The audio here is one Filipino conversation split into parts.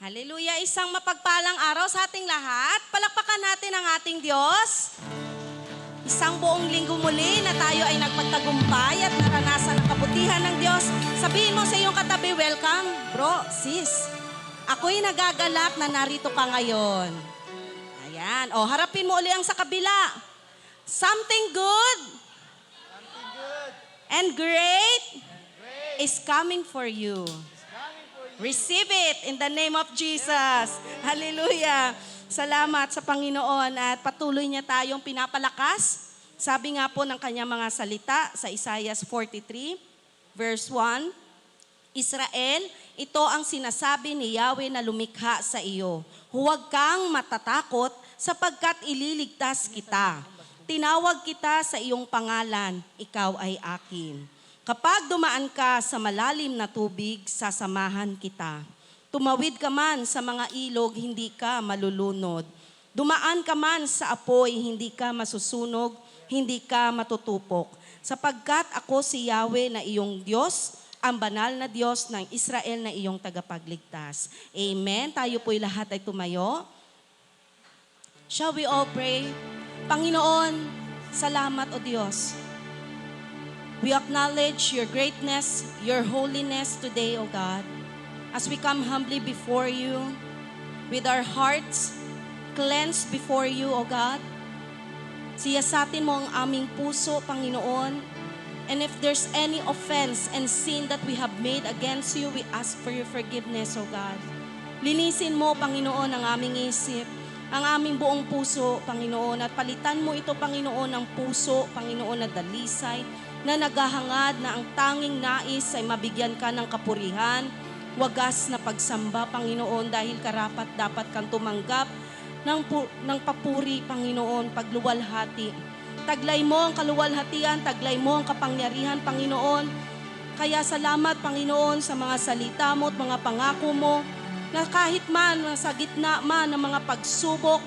Hallelujah! Isang mapagpalang araw sa ating lahat. Palakpakan natin ang ating Diyos. Isang buong linggo muli na tayo ay nagpagtagumpay at naranasan ang kabutihan ng Diyos. Sabihin mo sa iyong katabi, welcome, bro, sis. Ako'y nagagalak na narito ka ngayon. Ayan. O, harapin mo uli ang sa kabila. Something good and great is coming for you. Receive it in the name of Jesus. Hallelujah. Salamat sa Panginoon at patuloy niya tayong pinapalakas. Sabi nga po ng kanyang mga salita sa Isaiah 43, verse 1, Israel, ito ang sinasabi ni Yahweh na lumikha sa iyo. Huwag kang matatakot sapagkat ililigtas kita. Tinawag kita sa iyong pangalan, ikaw ay akin. Kapag dumaan ka sa malalim na tubig, sasamahan kita. Tumawid ka man sa mga ilog, hindi ka malulunod. Dumaan ka man sa apoy, hindi ka masusunog, hindi ka matutupok. Sapagkat ako si Yahweh na iyong Diyos, ang banal na Diyos ng Israel na iyong tagapagligtas. Amen. Tayo po'y lahat ay tumayo. Shall we all pray? Panginoon, salamat o Diyos. We acknowledge your greatness, your holiness today, O God. As we come humbly before you, with our hearts cleansed before you, O God, siyasatin mo ang aming puso, Panginoon. And if there's any offense and sin that we have made against you, we ask for your forgiveness, O God. Linisin mo, Panginoon, ang aming isip, ang aming buong puso, Panginoon. At palitan mo ito, Panginoon, ng puso, Panginoon, na dalisay, na naghahangad na ang tanging nais ay mabigyan ka ng kapurihan, wagas na pagsamba, Panginoon, dahil karapat dapat kang tumanggap ng papuri, Panginoon, pagluwalhati. Taglay mo ang kaluwalhatian, taglay mo ang kapangyarihan, Panginoon. Kaya salamat, Panginoon, sa mga salita mo at mga pangako mo, na kahit man sa gitna man ng mga pagsubok,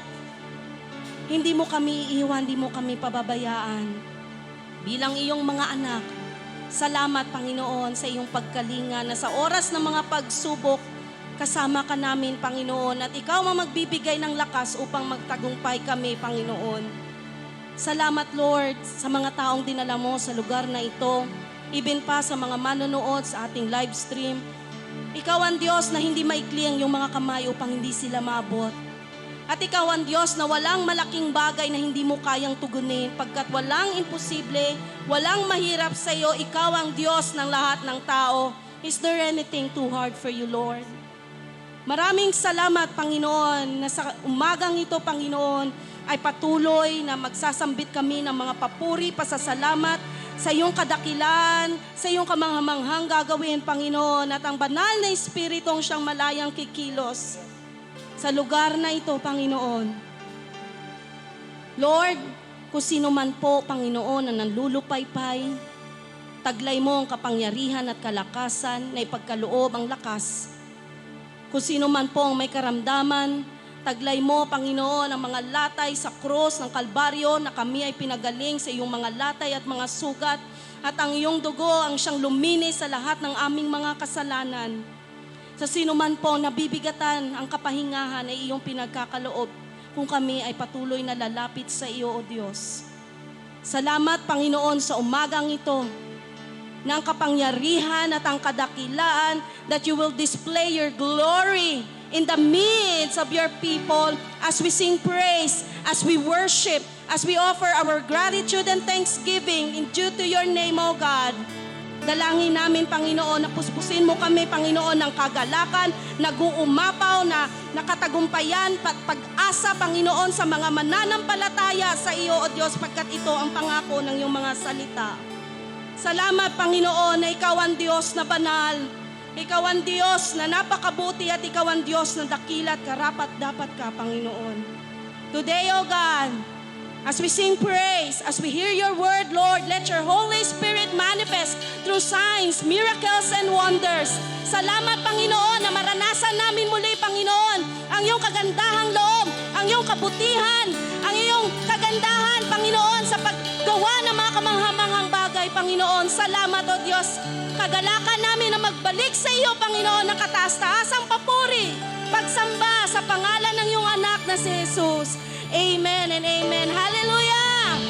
hindi mo kami iiwan, hindi mo kami pababayaan. Bilang iyong mga anak, salamat, Panginoon, sa iyong pagkalinga na sa oras ng mga pagsubok, kasama ka namin, Panginoon, at ikaw ang magbibigay ng lakas upang magtagumpay kami, Panginoon. Salamat, Lord, sa mga taong dinala mo sa lugar na ito, even pa sa mga manonood sa ating live stream. Ikaw ang Diyos na hindi maikli ang iyong mga kamay upang hindi sila maabot. At ikaw ang Diyos na walang malaking bagay na hindi mo kayang tugunin, pagkat walang imposible, walang mahirap sa iyo, ikaw ang Diyos ng lahat ng tao. Is there anything too hard for you, Lord? Maraming salamat, Panginoon, na sa umagang ito, Panginoon, ay patuloy na magsasambit kami ng mga papuri, pasasalamat sa iyong kadakilan, sa iyong kamanghamanghang gagawin, Panginoon, at ang banal na Espiritong siyang malayang kikilos sa lugar na ito, Panginoon. Lord, kung sino man po, Panginoon, na nanlulupaypay, taglay mo ang kapangyarihan at kalakasan na ipagkaloob ang lakas. Kung sino man po ang may karamdaman, taglay mo, Panginoon, ang mga latay sa krus ng Kalbaryo na kami ay pinagaling sa iyong mga latay at mga sugat, at ang iyong dugo ang siyang luminis sa lahat ng aming mga kasalanan. Sa sino man po nabibigatan ang kapahingahan ay iyong pinagkakaloob kung kami ay patuloy na lalapit sa iyo, O Diyos. Salamat, Panginoon, sa umagang ito ng kapangyarihan at ang kadakilaan that you will display your glory in the midst of your people as we sing praise, as we worship, as we offer our gratitude and thanksgiving in due to your name, O God. Dalangin namin, Panginoon, na puspusin mo kami, Panginoon, ng kagalakan, nag-uumapaw na nakatagumpayan, pag-asa, Panginoon, sa mga mananampalataya sa iyo, O Diyos, pagkat ito ang pangako ng iyong mga salita. Salamat, Panginoon, na ikaw ang Diyos na banal, ikaw ang Diyos na napakabuti, at ikaw ang Diyos na dakila at karapat-dapat ka, Panginoon. Today, O God, as we sing praise, as we hear your word, Lord, let your Holy Spirit manifest through signs, miracles, and wonders. Salamat, Panginoon, na maranasan namin muli, Panginoon, ang iyong kagandahang loob, ang iyong kabutihan, ang iyong kagandahan, Panginoon, sa paggawa ng mga kamanghamanghang bagay, Panginoon. Salamat, O Diyos. Kagalakan namin na magbalik sa iyo, Panginoon, ng kataas-taasang papuri, sinasamba sa pangalan ng iyong anak na si Jesus. Amen and amen. Hallelujah!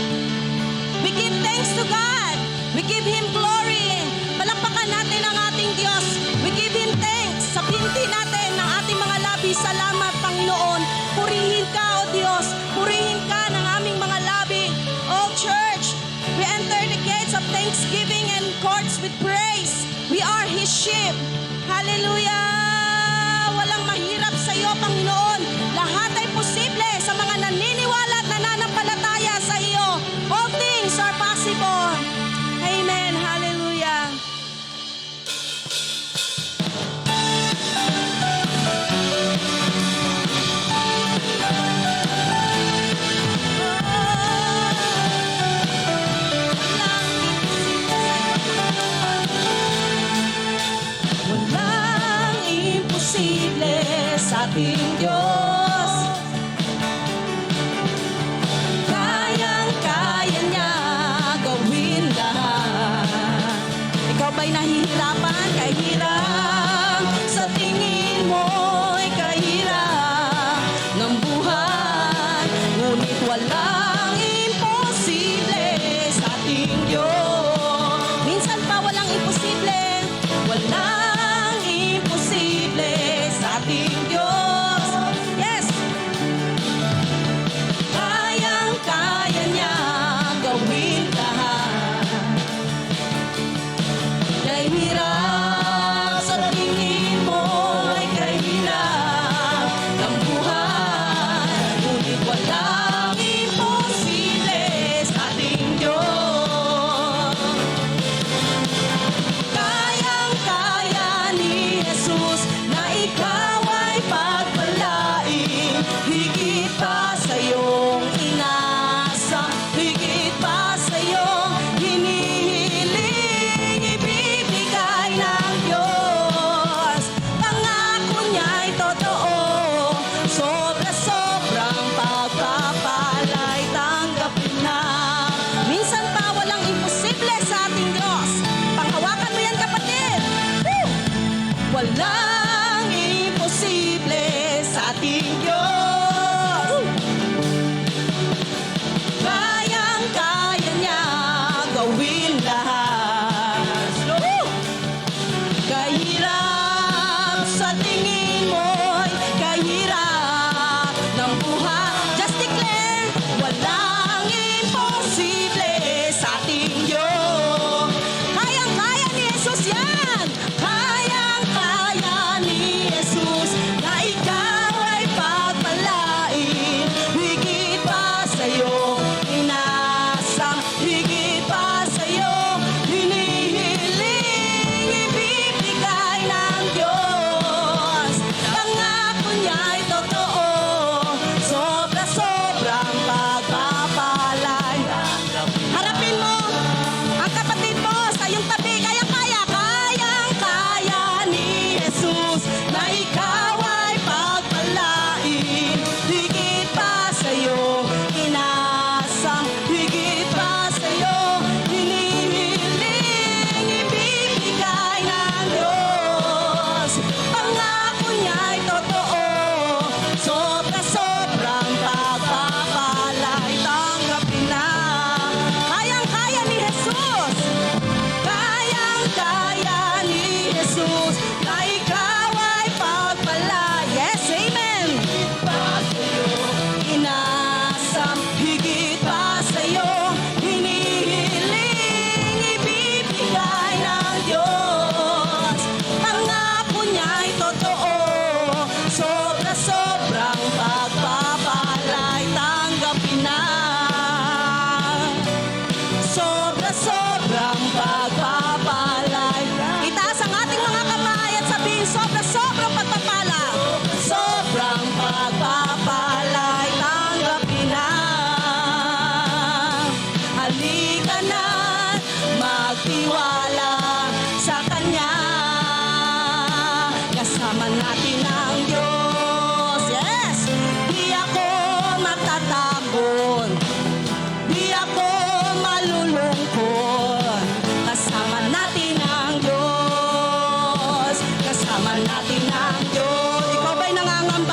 We give thanks to God. We give Him glory. Palakpakan natin ang ating Diyos. We give Him thanks. Sa binti natin ng ating mga labi. Salamat, Panginoon. Purihin ka, O Diyos. Purihin ka ng aming mga labi. O Church, we enter the gates of thanksgiving and courts with praise. We are His sheep. Hallelujah! Walang mahirap sa iyo, Panginoon. Lahat ay posible sa mga naniniwala at nananampalataya sa iyo. All things are possible. Amen. Hallelujah. Walang imposible sa ating Diyos. Kayang-kaya niya gawin lahat. Ikaw ba'y nahihirapan? Kahirap sa tingin mo'y kahirap ng buhay. Ngunit walang imposible sa ating Diyos. Minsan pa walang imposible. Walang imposible sa ating Diyos. Yes! Kayang-kaya niya gawin lahat. Kahirap sa tingin mo'y kahirap ng buhay. Ngunit walang imposible sa ating Diyos. Kayang-kaya ni Jesus na ikaw ay pagpalain. Higit pa sa iyong inasam, higit pa sa iyong hinihiling, ibibigay ng Diyos. Pangako niya'y totoo, sobra-sobrang pagpapalay, tanggapin na. Minsan pa walang imposible sa ating Diyos. Panghawakan mo yan, kapatid. Woo! Walang imposible sa ating Diyos. Woo! Kayang-kaya niya gawin lahat. Woo! Kahirap sa tingin mo'y kahirap ng buhay. Just declare, walang imposible sa ating Diyos. Kayang-kaya ni Jesus yan. Kayang-kaya ni Jesus na ikaw ay pagpalain. Higit pa sa iyong inasam, higit pa sa iyong hinihiling, ibibigay ng Diyos. Pangako niya'y totoo, sobra-sobrang pagpapalay. Harapin mo ang kapatid mo sa iyong tabi. Kayang-kaya, kayang-kaya ni Jesus na ikaw ay pagpalain. Higit pa sa iyong inasam, higit pa sa iyong hinihiling, ibibigay ng Diyos. Pangako niya'y totoo, sobra-sobrang pagpapalay, tanggapin na. Kayang-kaya ni Jesus. Kayang-kaya ni Jesus na ikaw ay pagpalay. Yes, amen. Pa sa iyong inasam, higit pa sa iyong hinihiling, ibibigay ng Diyos. Pangako niya'y totoo, sobra-sobrang pagpapalay, tanggapin na. Sobra-sobrang pagpapalay. Itaas ang ating mga kamay at sabihin, sobra-sobrang pagpapala. Sobrang pagpapalay, tanggapin na. Halika na, magtiwala sa Kanya. Kasama natin ang Diyos. Yes! Di ako matatakot. Di ako malulungkot. Kasama natin ang Diyos. Kasama natin ang Diyos. Ikaw ba'y nangangamba?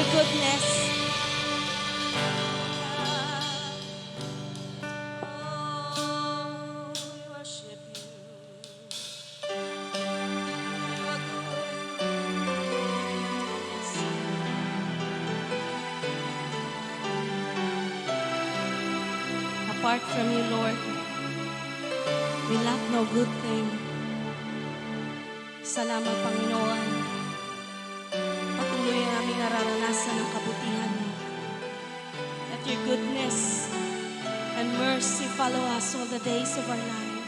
your goodness. Oh, we worship you. Apart from you, Lord, we lack no good thing. Salamat, Panginoon. Patuloy ang aming nararanasan ng kabutihan mo. Let your goodness and mercy follow us all the days of our life.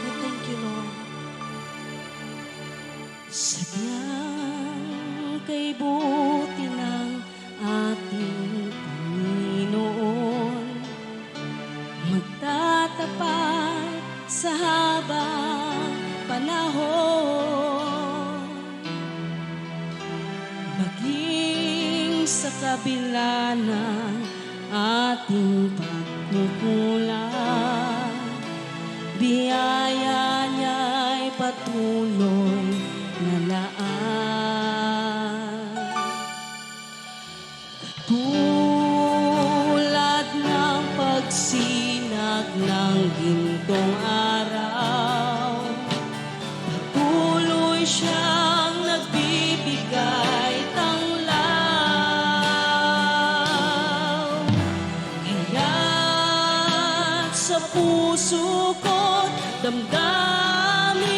We thank you, Lord. Sadyang kay buti ng ating Panginoon, magtatapat sa habang panahon, maging sa kabila ng ating pagkukulang, biyaya niya'y patuloy na laan. Tulad ng pagsinag ng gintong araw, patuloy siyang nagbibigay tanglaw. Kaya't sa puso ko't damdamin,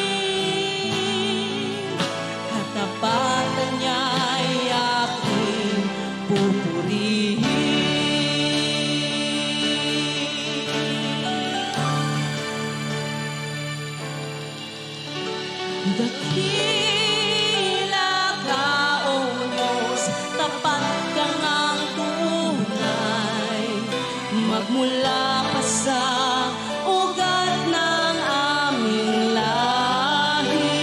katapatan niya'y aking pupurihin. Dakila ka, O Diyos, tapat kang ang tunay, magmula pa sa ugat ng aming lahi.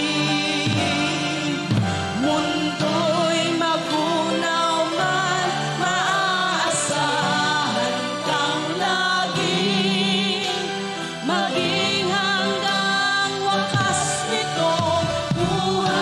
Mundo'y magunaw man, maaasahan kang laging, maging hanggang wakas nito buhay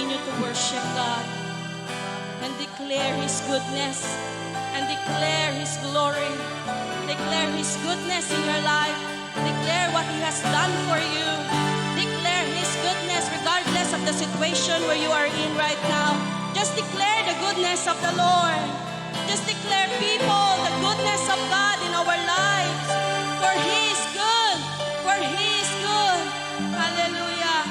continue to worship God and declare His goodness and declare His glory. Declare His goodness in your life. Declare what He has done for you. Declare His goodness regardless of the situation where you are in right now. Just declare the goodness of the Lord. Just declare, people, the goodness of God in our lives. For He is good. For He is good. Hallelujah.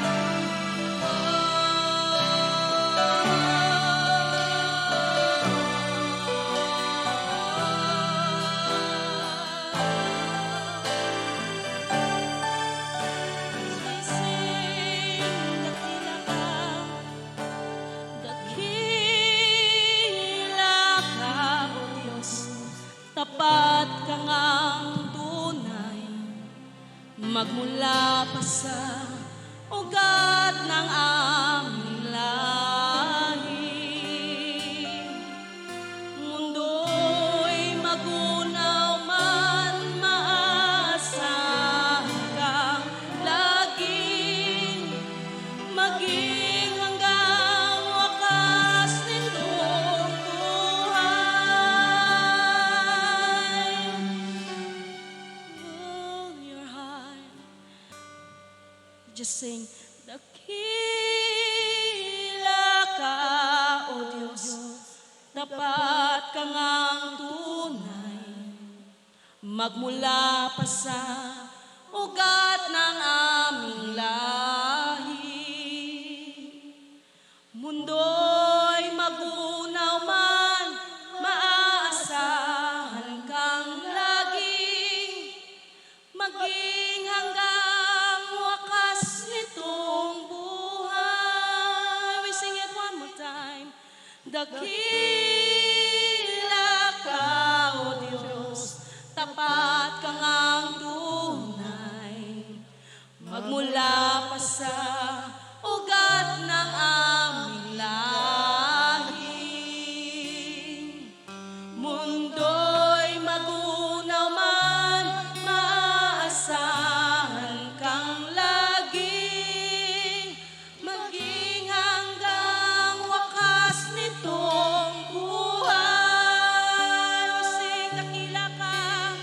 Tapat ka ngang tunay, magmula pa sa ugat ng aming lahi. Mundo'y magunaw man, maasahan kang laging maging hanggang wakas nitong just sing, dakila ka, O Diyos, tapat ka ngang tunay, magmula pa sa ugat ng aming lahi. Mundo'y magunaw man, maaasahan kang laging maging hanggang wakas nitong buhay. We sing it one more time. Dakila ka, O Diyos, tapat ka ngang tunay, magmula pa sa ugat ng aming lahi. Mundo'y magunaw man, maaasahan kang laging maging hanggang wakas nitong buhay. We sing, dakila ka,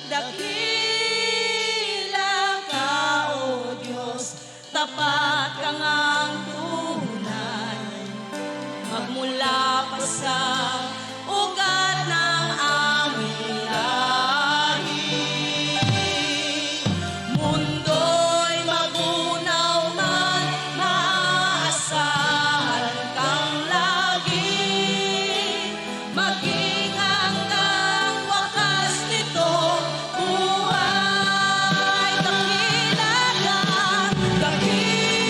dakila ka, O Diyos, tapat ka ngang tunay, magmula pa sa ugat ng aming lahi. Mundo'y magunaw man, maaasahan kang laging maging hanggang wakas nitong buhay. Dakila ka, dakila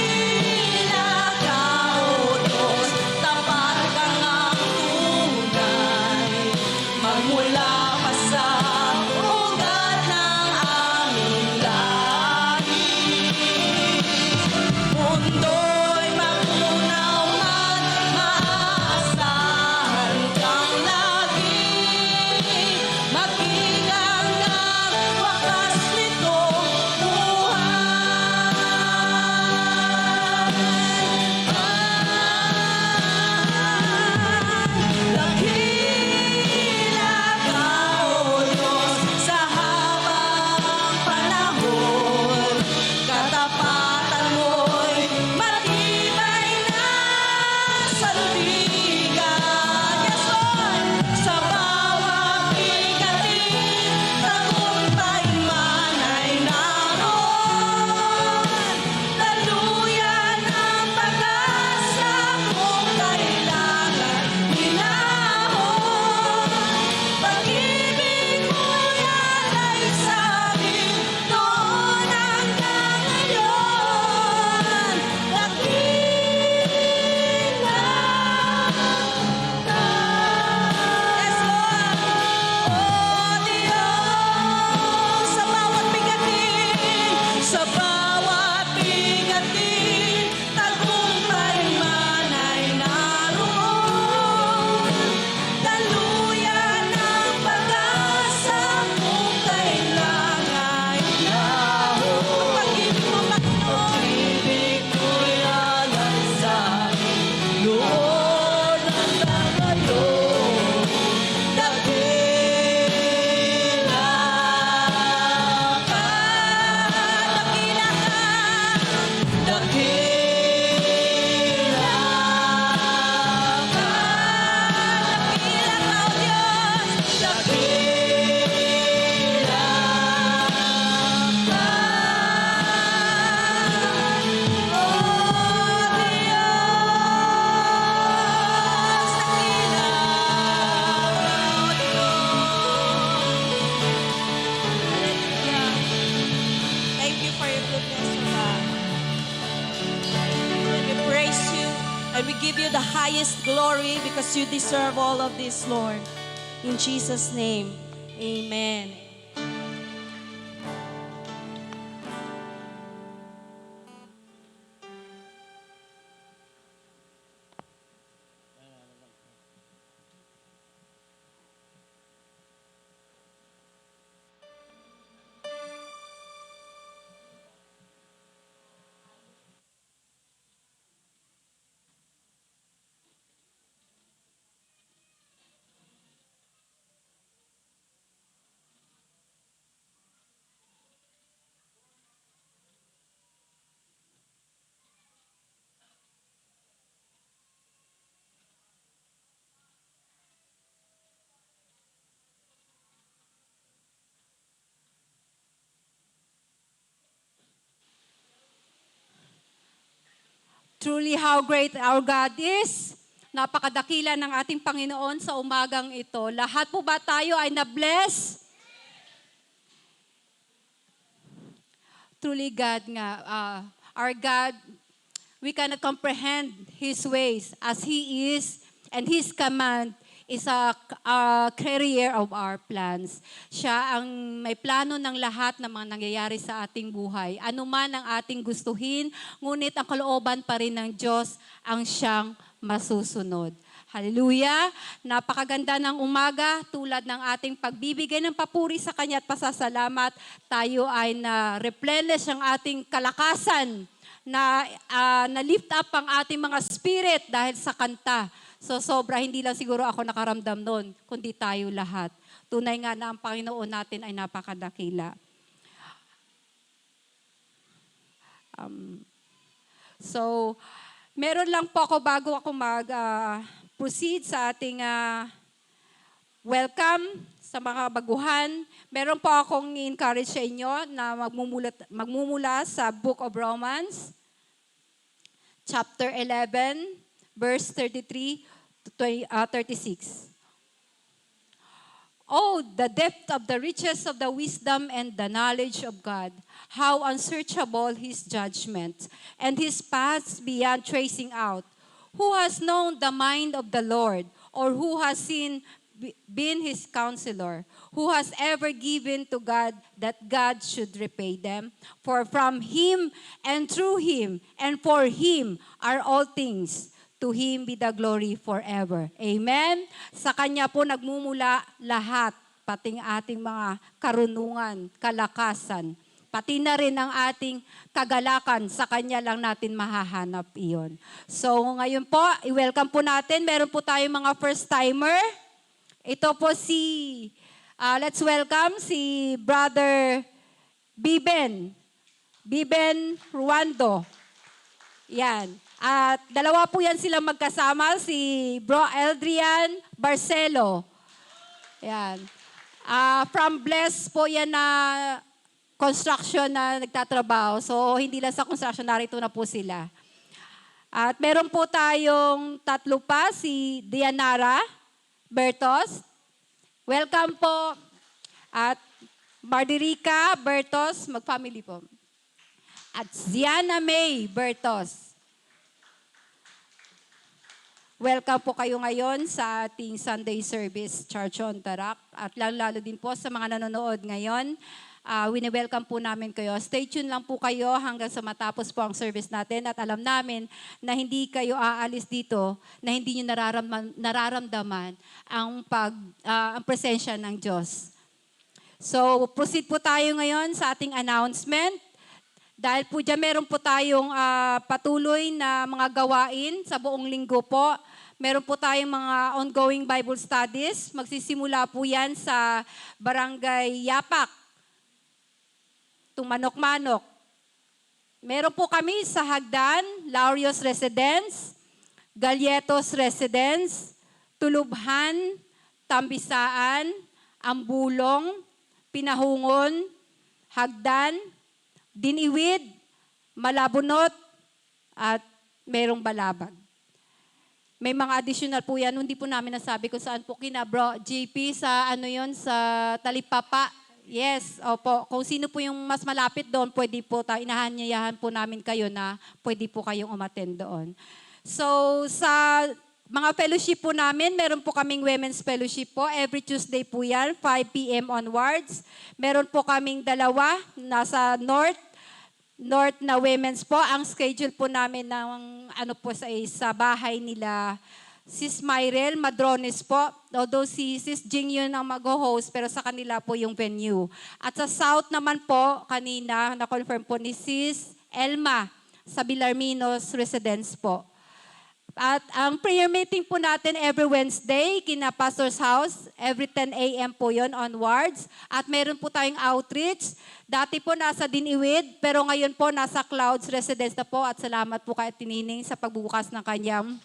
And we give you the highest glory because you deserve all of this, Lord. In Jesus' name, amen. Truly how great our God is. Napakadakila ng ating Panginoon sa umagang ito. Lahat po ba tayo ay na-bless? Truly God nga, our God, we cannot comprehend His ways as He is, and His command is a carrier of our plans. Siya ang may plano ng lahat ng mga nangyayari sa ating buhay. Ano man ang ating gustuhin, ngunit ang kalooban pa rin ng Diyos ang siyang masusunod. Hallelujah! Napakaganda ng umaga, tulad ng ating pagbibigay ng papuri sa Kanya at pasasalamat, tayo ay na-replenish ang ating kalakasan, na-lift up ang ating mga spirit dahil sa kanta. So sobra, hindi lang siguro ako nakaramdam noon, kundi tayo lahat. Tunay nga na ang Panginoon natin ay napakadakila. So, meron lang po ako bago ako mag-proceed sa ating welcome sa mga baguhan. Meron po akong i-encourage sa inyo na magmumula sa Book of Romans, chapter 11, verse 33 to 36. Oh, the depth of the riches of the wisdom and the knowledge of God. How unsearchable His judgment and His paths beyond tracing out. Who has known the mind of the Lord, or who has been His counselor? Who has ever given to God that God should repay them? For from Him and through Him and for Him are all things. To Him be the glory forever. Amen? Sa Kanya po nagmumula lahat, pating ating mga karunungan, kalakasan, pati na rin ang ating kagalakan, sa Kanya lang natin mahahanap iyon. So ngayon po, i-welcome po natin, meron po tayong mga first-timer. Ito po let's welcome si Brother Biben Ruando. Yan. At dalawa po yan sila magkasama, si Bro Eldrian Barcelo. Yan. From Bless po yan na construction na nagtatrabaho. So, hindi lang sa construction, narito na po sila. At meron po tayong tatlo pa, si Dianara Bertos. Welcome po. At Mardirica Bertos, mag-family po. At Ziana May Bertos. Welcome po kayo ngayon sa ating Sunday service, Church on Tarak. At lalo din po sa mga nanonood ngayon, wini-welcome po namin kayo. Stay tuned lang po kayo hanggang sa matapos po ang service natin. At alam namin na hindi kayo aalis dito, na hindi nyo nararamdaman ang presensya ng Diyos. So, proceed po tayo ngayon sa ating announcement. Dahil po dyan, meron po tayong patuloy na mga gawain sa buong linggo po. Meron po tayong mga ongoing Bible studies. Magsisimula po yan sa Barangay Yapak, Tumanok-Manok. Meron po kami sa Hagdan, Laurios Residence, Galyetos Residence, Tulubhan, Tambisaan, Ambulong, Pinahungon, Hagdan, Diniwid, Malabunot, at merong Balabag. May mga additional po yan. Hindi po namin nasabi kung saan po kina Bro JP sa sa Talipapa. Yes, opo. Kung sino po yung mas malapit doon, pwede po inahanyayahan po namin kayo na pwede po kayong umattend doon. So sa mga fellowship po namin, meron po kaming women's fellowship po. Every Tuesday po yan, 5 p.m. onwards. Meron po kaming dalawa, nasa North na women's po. Ang schedule po namin ng ano po sa bahay nila, Sis Myrel Madrones po. Although si Sis Jing yun ang mag-host, pero sa kanila po yung venue. At sa South naman po, kanina, na-confirm po ni Sis Elma sa Bilarminos Residence po. At ang prayer meeting po natin every Wednesday, kina Pastor's House, every 10 a.m. po yon onwards. At meron po tayong outreach. Dati po nasa Diniwid, pero ngayon po nasa Clouds Residence na po. At salamat po kay Tinining sa pagbubukas ng kanyang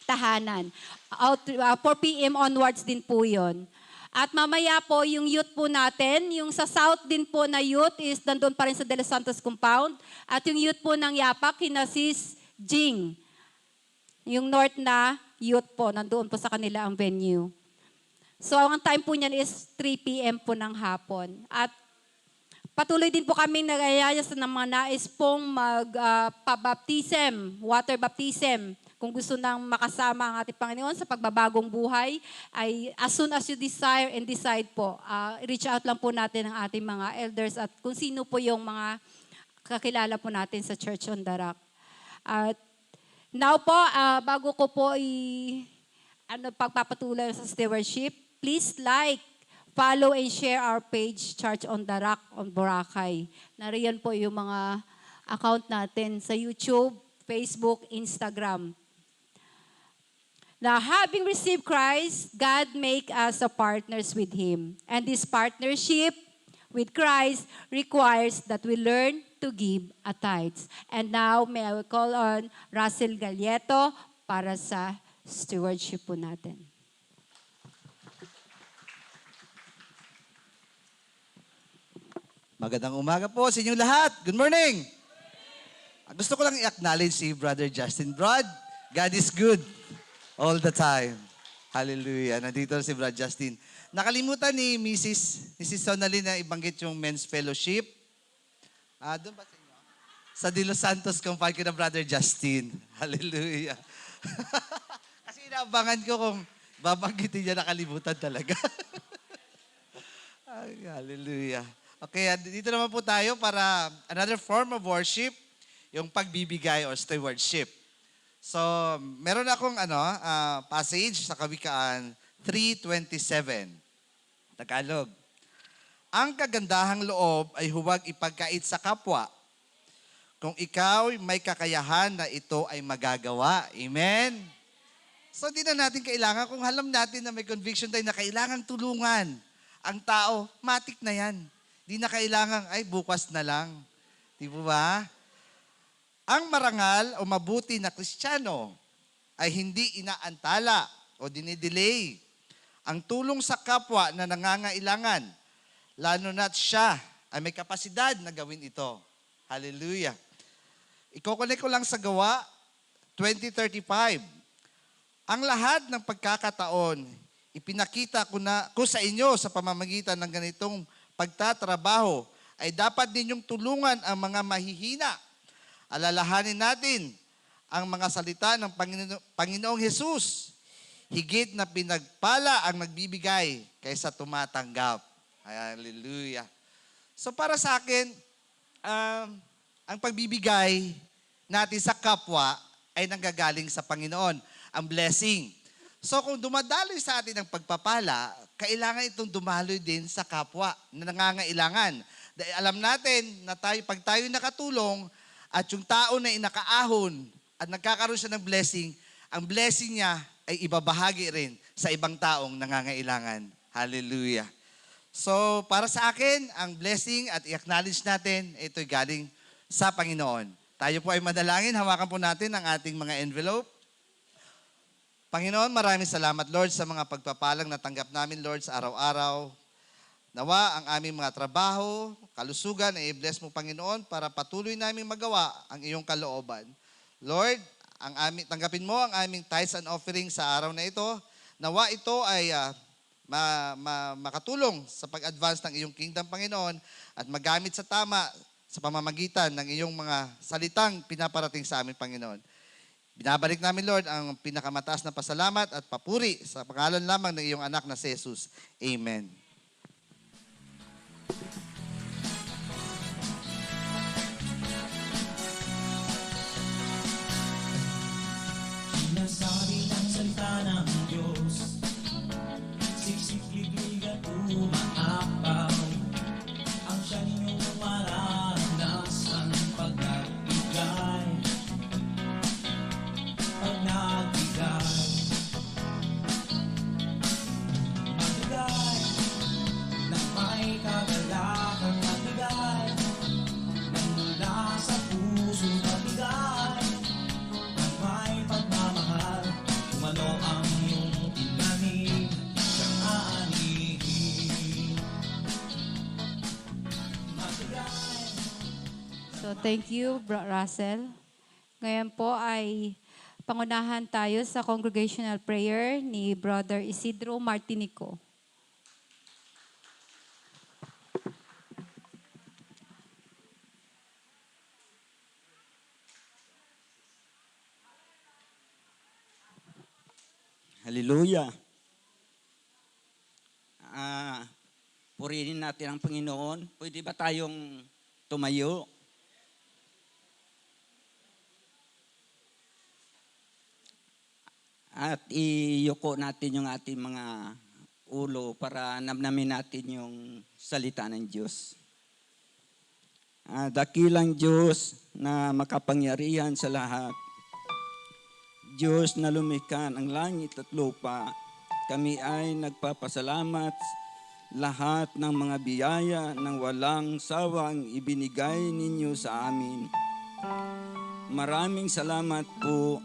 tahanan. 4 p.m. onwards din po yon. At mamaya po, yung youth po natin, yung sa South din po na youth is nandun pa rin sa De Los Santos Compound. At yung youth po ng Yapak, kina Sis Jing. Yung North na youth po, nandoon po sa kanila ang venue. So, ang time po niyan is 3 p.m. po ng hapon. At patuloy din po kami nag-ayaya sa mga nais pong magpabaptism, water baptism. Kung gusto nang makasama ang ating Panginoon sa pagbabagong buhay, ay as soon as you desire and decide po, reach out lang po natin ang ating mga elders at kung sino po yung mga kakilala po natin sa Church on the Rock. At now po, bago ko po pagpapatuloy sa stewardship, please like, follow and share our page, Church on the Rock on Boracay. Nariyan po yung mga account natin sa YouTube, Facebook, Instagram. Now, having received Christ, God make us a partners with Him. And this partnership with Christ requires that we learn to give a tithes. And now, may I call on Russell Galieto para sa stewardship po natin. Magandang umaga po sa inyong lahat. Good morning! Gusto ko lang i-acknowledge si Brother Justin. Brad, God is good all the time. Hallelujah. Nandito si Brother Justin. Nakalimutan ni Mrs. Sonalyn na ibanggit yung men's fellowship. Doon ba sa inyo? Sa De Los Santos, kumpay ko na Brother Justin. Hallelujah. Kasi inaabangan ko kung babanggitin niya, nakalimutan talaga. Ay, hallelujah. Okay, dito naman po tayo para another form of worship, yung pagbibigay or stewardship. So, meron akong passage sa Kawikaan 3:27. Tagalog. Ang kagandahang loob ay huwag ipagkait sa kapwa kung ikaw may kakayahan na ito ay magagawa. Amen? So, di na natin kailangan, kung alam natin na may conviction tayo na kailangan tulungan ang tao, matik na yan. Di na kailangan, ay bukas na lang. Di ba? Ang marangal o mabuti na Kristiyano ay hindi inaantala o dinidelay ang tulong sa kapwa na nangangailangan, lalo na't siya ay may kapasidad na gawin ito. Hallelujah. Iko-connect ko lang sa Gawa 20:35. Ang lahat ng pagkakataon, ipinakita ko sa inyo sa pamamagitan ng ganitong pagtatrabaho, ay dapat ninyong tulungan ang mga mahihina. Alalahanin natin ang mga salita ng Panginoong Hesus. Higit na pinagpala ang nagbibigay kaysa tumatanggap. Hallelujah. So para sa akin, ang pagbibigay natin sa kapwa ay nanggagaling sa Panginoon. Ang blessing. So kung dumadaloy sa atin ang pagpapala, kailangan itong dumaloy din sa kapwa na nangangailangan. Dahil alam natin na pag tayo nakatulong at yung tao na inakaahon at nagkakaroon siya ng blessing, ang blessing niya ay ibabahagi rin sa ibang taong nangangailangan. Hallelujah. So para sa akin, ang blessing at i-acknowledge natin, ito'y galing sa Panginoon. Tayo po ay manalangin, hawakan po natin ang ating mga envelope. Panginoon, maraming salamat, Lord, sa mga pagpapalang natanggap namin, Lord, sa araw-araw. Nawa ang aming mga trabaho, kalusugan, ay i-bless mo, Panginoon, para patuloy namin magawa ang iyong kalooban. Lord, tanggapin mo ang aming tithes and offering sa araw na ito. Nawa ito ay makatulong sa pag-advance ng iyong kingdom, Panginoon, at magamit sa tama sa pamamagitan ng iyong mga salitang pinaparating sa amin, Panginoon. Binabalik namin, Lord, ang pinakamataas na pasalamat at papuri sa pangalan lamang ng iyong anak na si Jesus. Amen. Sinasabi ng salita ng Diyos, siksik, libig at umaapaw, ang siya ninyong maranasan pag nagbigay, pag nagbigay. Magbigay ng may kagalakan, magbigay ng mula sa puso, magbigay may pagmamahal, kung ano ang iyong tinanim, siyang aanihin. Magbigay. So thank you, Bro Russell. Ngayon po ay pangunahan tayo sa congregational prayer ni Brother Isidro Martinico. Hallelujah. Purihin natin ang Panginoon. Pwede ba tayong tumayo? At iyuko natin yung ating mga ulo para namnamin natin yung salita ng Diyos. Dakilang Diyos na makapangyarihan sa lahat. Diyos na lumikha ng langit at lupa, kami ay nagpapasalamat lahat ng mga biyaya ng walang sawang ibinigay ninyo sa amin. Maraming salamat po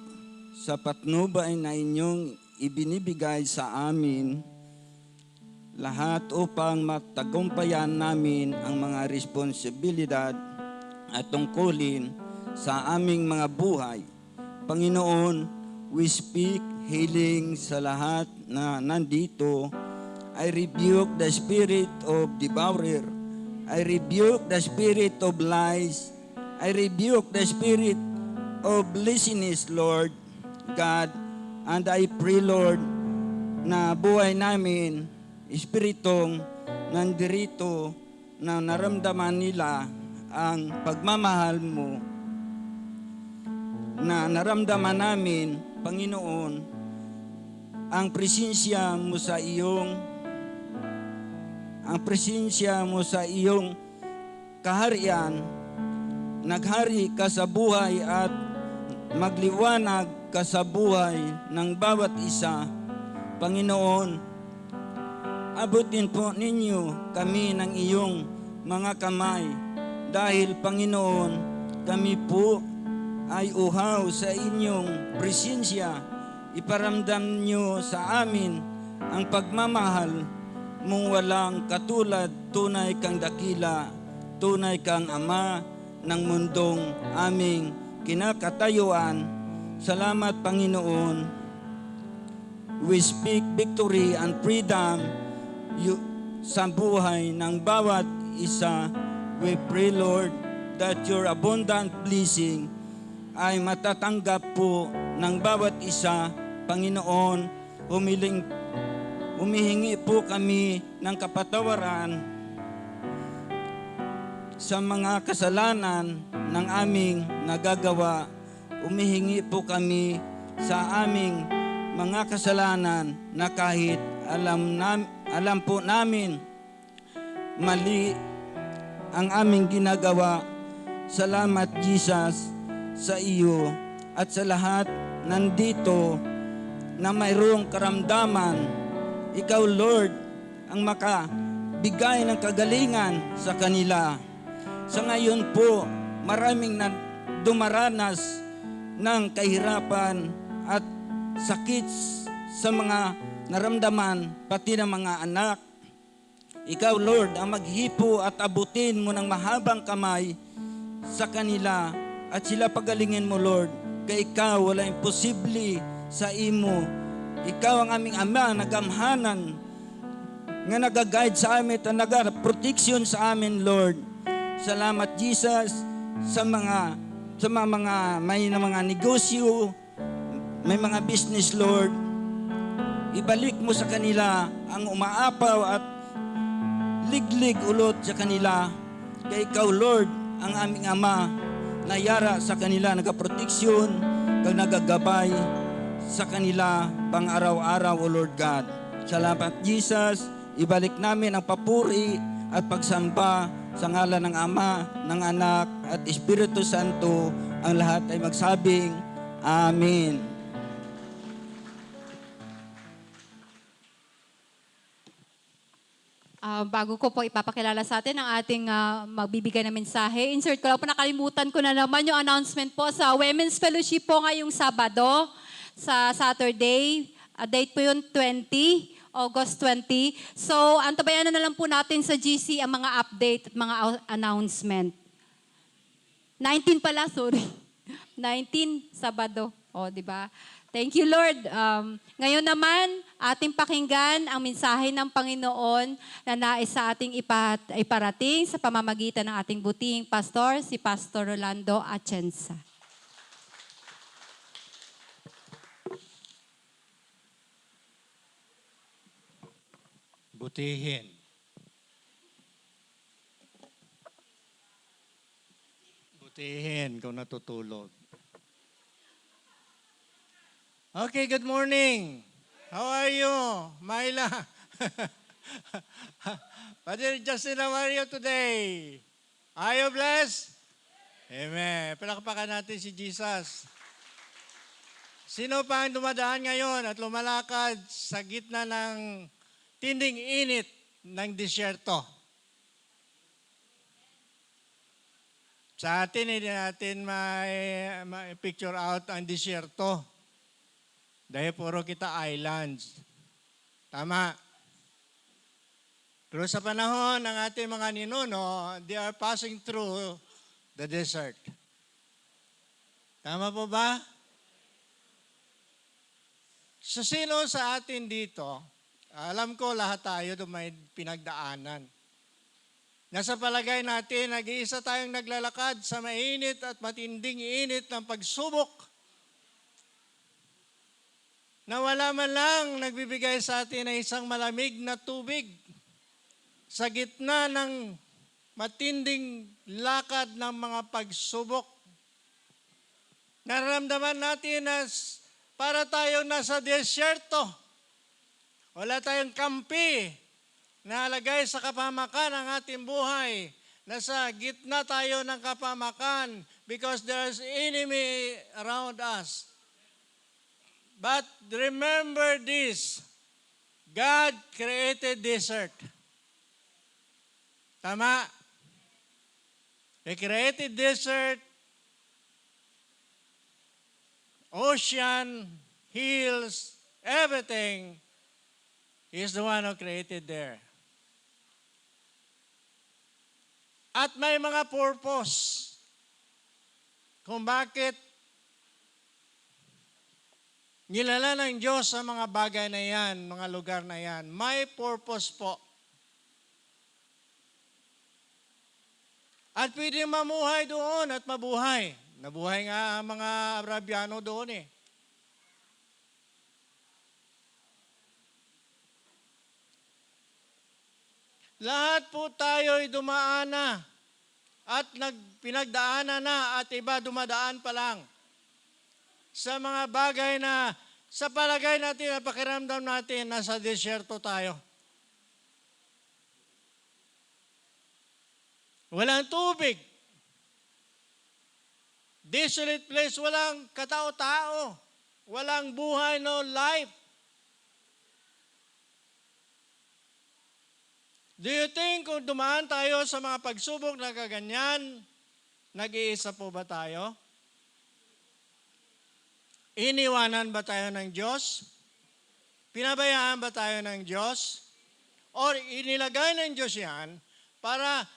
sa patnubay na inyong ibinibigay sa amin, lahat upang matagumpayan namin ang mga responsibilidad at tungkulin sa aming mga buhay. Panginoon, we speak healing sa lahat na nandito. I rebuke the spirit of devourer. I rebuke the spirit of lies. I rebuke the spirit of laziness, Lord God. And I pray, Lord, na buhay namin, espiritong nandirito na naramdaman nila ang pagmamahal mo, na naramdaman namin, Panginoon, ang presensya mo sa iyong kaharian. Naghari ka sa buhay at magliwanag ka sa buhay ng bawat isa. Panginoon, abutin po ninyo kami ng iyong mga kamay dahil, Panginoon, kami po ay uhaw sa inyong presensya. Iparamdam nyo sa amin ang pagmamahal mong walang katulad. Tunay kang dakila, tunay kang Ama ng mundong aming kinakatayuan. Salamat, Panginoon. We speak victory and freedom sa buhay ng bawat isa. We pray, Lord, that your abundant blessing ay matatanggap po ng bawat isa. Panginoon, humihingi po kami ng kapatawaran sa mga kasalanan ng aming nagagawa. Humihingi po kami sa aming mga kasalanan na kahit alam po namin mali ang aming ginagawa. Salamat, Jesus, sa iyo at sa lahat nandito na mayroong karamdaman. Ikaw, Lord, ang makabigay ng kagalingan sa kanila. Sa ngayon po, maraming na dumaranas ng kahirapan at sakit sa mga naramdaman, pati ng mga anak. Ikaw, Lord, ang maghipo at abutin mo ng mahabang kamay sa kanila at sila pagalingin mo, Lord. Kay ikaw, wala imposible sa imo. Ikaw ang aming Ama, nagamhanan, nga nag-guide sa amin at nag-protection sa amin, Lord. Salamat, Jesus, sa mga may na mga negosyo may mga business, Lord, ibalik mo sa kanila ang umaapaw at liglig ulot sa kanila. Kay ikaw, Lord, ang aming Ama, na yara sa kanila, nagaproteksyon, kag nagagabay sa kanila pang araw-araw, O Lord God. Salamat, Jesus. Ibalik namin ang papuri at pagsamba sa ngalan ng Ama, ng Anak, at Espiritu Santo. Ang lahat ay magsabing, Amen. Bago ko po ipapakilala sa atin ang ating magbibigay na mensahe, insert ko lang po, nakalimutan ko na naman yung announcement po sa Women's Fellowship po ngayong Sabado, sa Saturday. Date po yun, August 20. So, antabayanan na lang po natin sa GC ang mga update at mga announcement. 19 pala, sorry. 19, Sabado. O, di ba? Thank you, Lord. Ngayon naman, ating pakinggan ang mensahe ng Panginoon na nais sa ating iparating sa pamamagitan ng ating butihing pastor, si Pastor Rolando Atienza. Butihin. Butihin kung natutulog. Okay, good morning. How are you, Myla? Brother Justin, how are you today? Are you blessed? Amen. Palakpakan natin si Jesus. Sino pa ang dumadaan ngayon at lumalakad sa gitna ng tinding init ng disyerto? Sa atin, hindi natin picture out ang disyerto. Dahil puro kita islands. Tama. Pero sa panahon ng ating mga ninuno, they are passing through the desert. Tama po ba? So sino sa atin dito, alam ko lahat tayo may pinagdaanan. Nasa palagay natin, nag-iisa tayong naglalakad sa mainit at matinding init ng pagsubok na wala man lang nagbibigay sa atin ng isang malamig na tubig sa gitna ng matinding lakad ng mga pagsubok. Nararamdaman natin na para tayong nasa desyerto. Wala tayong kampi na lagay sa kapamakan ang ating buhay. Nasa gitna tayo ng kapamakan because there's enemy around us. But remember this, God created desert. Tama? He created desert, ocean, hills, everything. He's the one who created there. At may mga purpose kung bakit nilala ng Diyos sa mga bagay na yan, mga lugar na yan. May purpose po. At pwede mamuhay doon at mabuhay. Nabuhay nga ang mga Arabiano doon eh. Lahat po tayo'y dumaan na at pinagdaanan na at iba dumadaan pa lang sa mga bagay na sa palagay natin at pakiramdam natin nasa desyerto tayo. Walang tubig. Desolate place, walang katao-tao. Walang buhay, no life. Do you think kung dumaan tayo sa mga pagsubok na kaganyan, nag-iisa po ba tayo? Iniwanan ba tayo ng Diyos? Pinabayaan ba tayo ng Diyos? Or inilagay ng Diyos yan para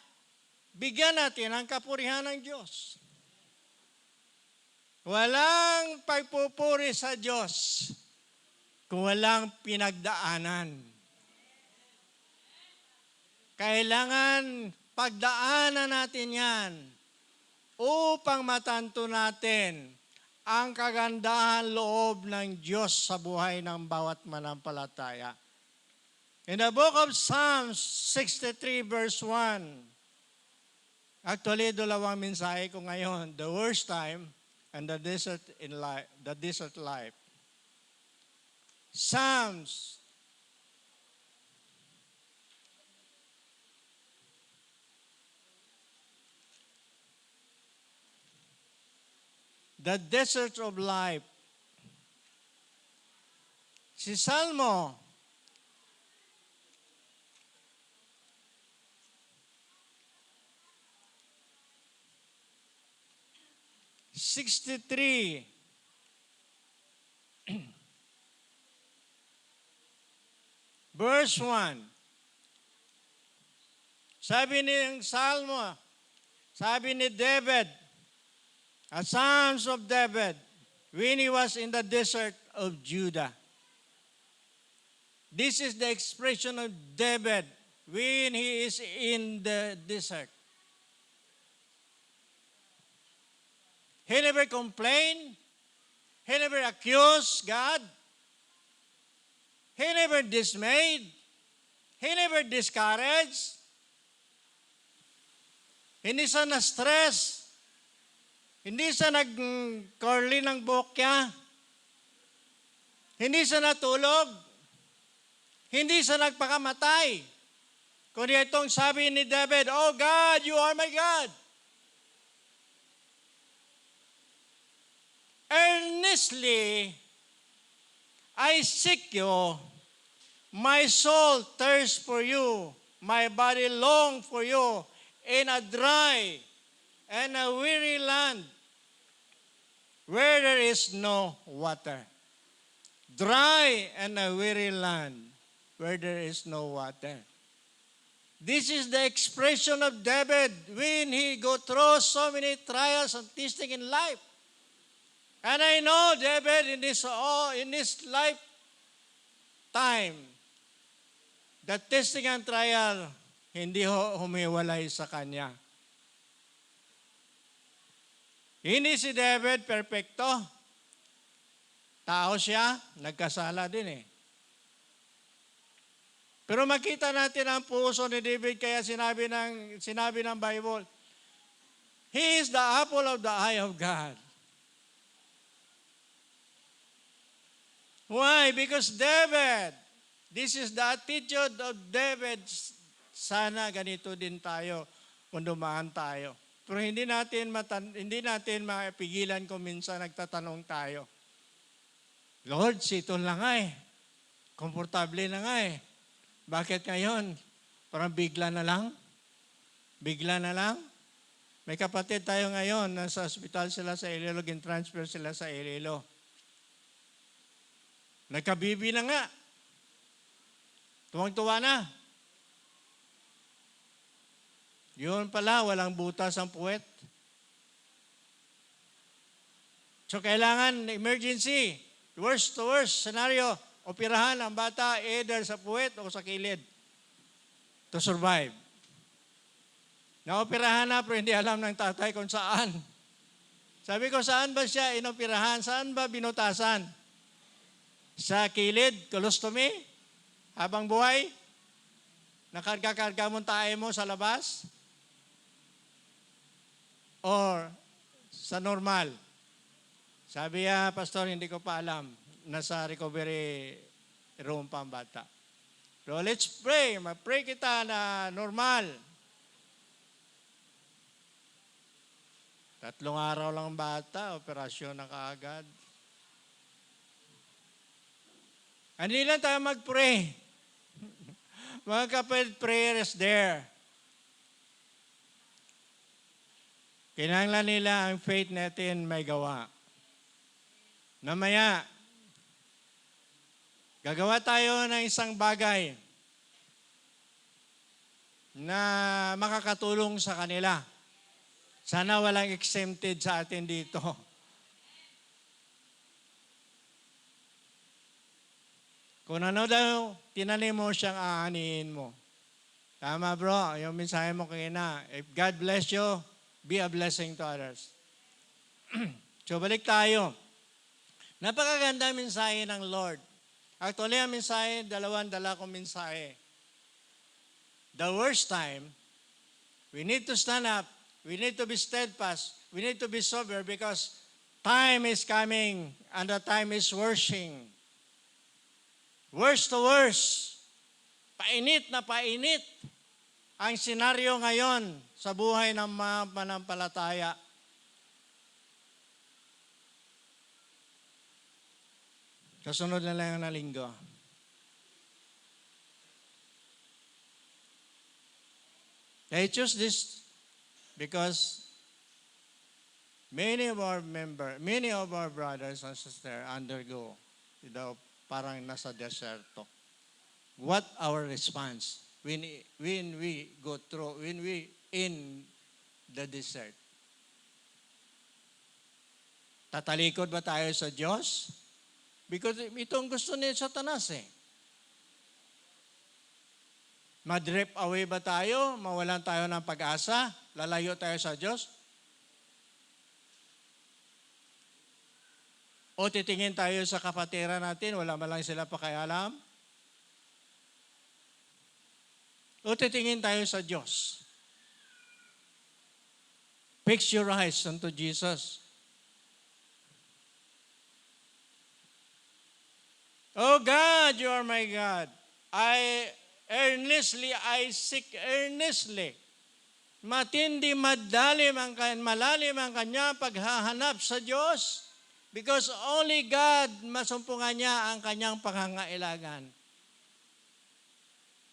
bigyan natin ang kapurihan ng Diyos? Walang pagpupuri sa Diyos kung walang pinagdaanan. Kailangan pagdaanan natin yan upang matanto natin ang kagandahan loob ng Diyos sa buhay ng bawat manampalataya. In the book of Psalms 63 verse 1, actually, dalawang mensahe ko ngayon, the worst time and the desert in life, the desert life. Psalms the desert of life. Si Salmo, '63. Verse 1. Sabi ni Salmo, sabi ni David, a Psalms of David, when he was in the desert of Judah. This is the expression of David when he is in the desert. He never complained. He never accused God. He never dismayed. He never discouraged. Hindi siya na-stress. Hindi siya nag-curly ng buhok niya. Hindi siya natulog. Hindi siya nagpakamatay. Kundi itong sabi ni David, "Oh God, you are my God. Earnestly, I seek you. My soul thirsts for you. My body longs for you in a dry and a weary land where there is no water." Dry and a weary land where there is no water. This is the expression of David when he go through so many trials and testing in life. And I know David in his lifetime, the testing and trial, hindi humiwalay sa kanya. Hindi si David perfecto. Tao siya, nagkasala din eh. Pero makita natin ang puso ni David, kaya sinabi ng Bible, he is the apple of the eye of God. Why? Because David, this is the attitude of David. Sana ganito din tayo kung dumaan tayo. Pero hindi natin mapigilan kung minsan nagtatanong tayo, Lord, sito lang nga eh. Komportable na nga eh. Bakit ngayon? Parang bigla na lang? Bigla na lang? May kapatid tayo ngayon, nasa hospital sila sa Iloilo, gin-transfer sila sa Iloilo. Nagkabibi na nga. Tuwang-tuwa na. Yun pala, walang butas ang puwet. So kailangan emergency, worst to worst scenario, operahan ang bata either sa puwet o sa kilid to survive. Naoperahan na pero hindi alam ng tatay kung saan. Sabi ko, saan ba siya inoperahan? Saan ba binutasan? Sa kilid, colostomy? Habang buhay? Nakarga-karga mong tae mo sa labas? Or sa normal? Sabi Pastor, hindi ko pa alam. Nasa recovery room pa ang bata. So let's pray. Ma-pray kita na normal. 3 araw lang bata, operasyon na kaagad. Hindi lang tayo mag-pray. Mga kapatid, prayer is there. Kinanglan nila ang faith natin may gawa. Namaya, gagawa tayo ng isang bagay na makakatulong sa kanila. Sana walang exempted sa atin dito. Kung ano daw, tinanim mo siyang aanihin mo. Tama bro, yung mensahe mo kanina, if God bless you, be a blessing to others. So balik tayo. Napakaganda mensahe ng Lord. Actually, ang mensahe, dala kong mensahe. The worst time, we need to stand up. We need to be steadfast. We need to be sober because time is coming and the time is worsening. Worse to worse. Painit na painit ang senaryo ngayon sa buhay ng mga manampalataya. Kasunod na lang na linggo. I choose this because many of our brothers and sisters undergo parang nasa deserto. What our response when we go through, when we in the desert? Tatalikod ba tayo sa Diyos? Because itong gusto ni Satanas eh. Madrip away ba tayo? Mawalan tayo ng pag-asa? Lalayo tayo sa Diyos? O titingin tayo sa kapatiran natin, wala man lang sila pakialam? O titingin tayo sa Diyos? Fix your eyes unto Jesus. Oh God, you are my God. I seek earnestly. Matindi, malalim ang kanya paghahanap sa Diyos. Because only God, masumpungan niya ang kanyang pangangailangan.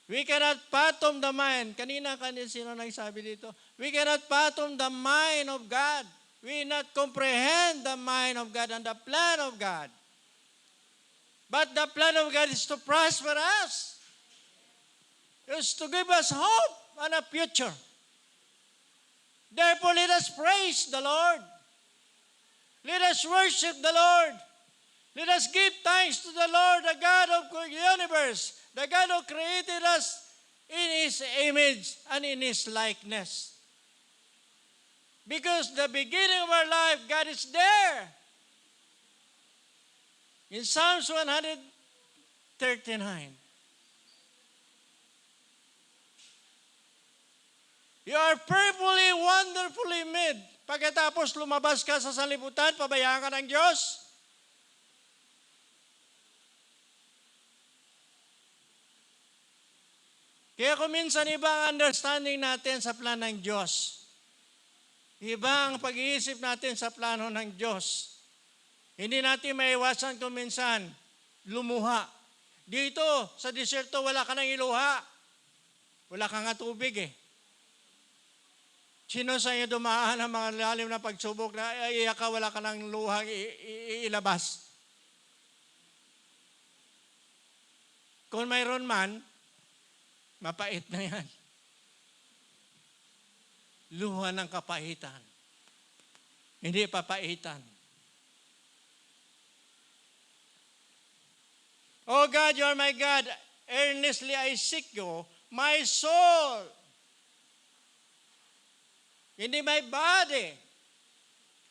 We cannot fathom the mind. Kanina sino nagsabi dito? We cannot fathom the mind of God. We not comprehend the mind of God and the plan of God. But the plan of God is to prosper us. Is to give us hope and a future. Therefore, let us praise the Lord. Let us worship the Lord. Let us give thanks to the Lord, the God of the universe, the God who created us in His image and in His likeness. Because the beginning of our life, God is there. In Psalms 139, you are fearfully, wonderfully made. Pagkatapos lumabas ka sa sanlibutan, pabayaan ka ng Diyos. Kaya kung minsan iba ang understanding natin sa plan ng Diyos. Iba ang pag-iisip natin sa plano ng Diyos. Hindi natin maiwasan kung minsan lumuha. Dito, sa disyerto, wala ka nang iluha. Wala ka nga tubig eh. Sino sa inyo dumaan ng mga lalim na pagsubok na iyak ka, wala ka nang luhang ilabas? Kung mayroon man, mapait na yan. Luha ng kapaitan. Hindi papaitan. Oh God, you are my God. Earnestly I seek you, my soul. Hindi my body.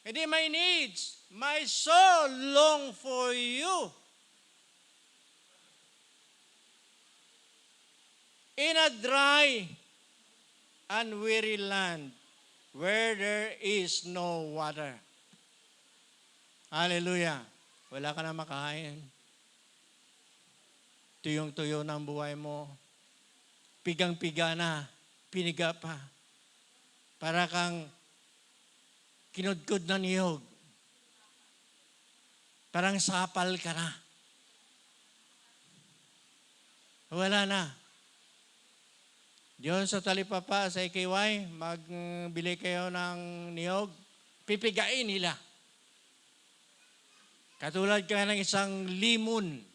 Hindi my needs. My soul long for you. In a dry and weary land where there is no water. Hallelujah. Wala ka na makain. Tuyong-tuyo ng buhay mo. Pigang-piga na. Piniga pa. Para kang kinudkod na niyog. Parang sapal ka na. Wala na. Diyon sa talipapa, sa AKY, magbili kayo ng niyog, pipigain nila. Katulad ka ng isang limon.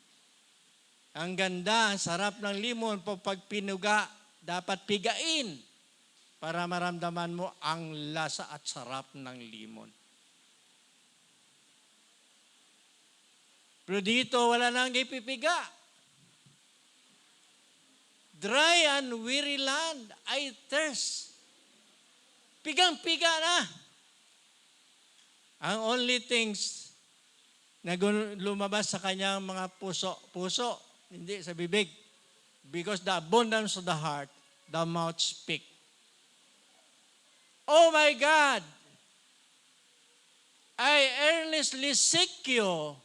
Ang ganda, ang sarap ng limon, pag pinuga, dapat pigain para maramdaman mo ang lasa at sarap ng limon. Pero dito, wala nang ipipiga. Dry and weary land, I thirst. Pigang-piga na. Ang only things na lumabas sa kanyang mga puso, hindi sa bibig. Because the abundance of the heart, the mouth speak. Oh my God, I earnestly seek you.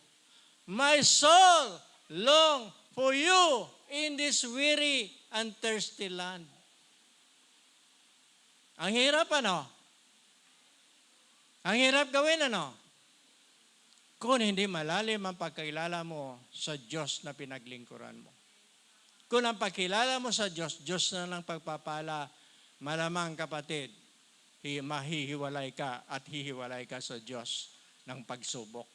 My soul long for you in this weary and thirsty land. Ang hirap ano? Ang hirap gawin ano? Kung hindi malalim ang pagkilala mo sa Diyos na pinaglingkuran mo. Kung ang pagkilala mo sa Diyos, Diyos na lang pagpapala, malamang kapatid, mahihiwalay ka at hihiwalay ka sa Diyos ng pagsubok.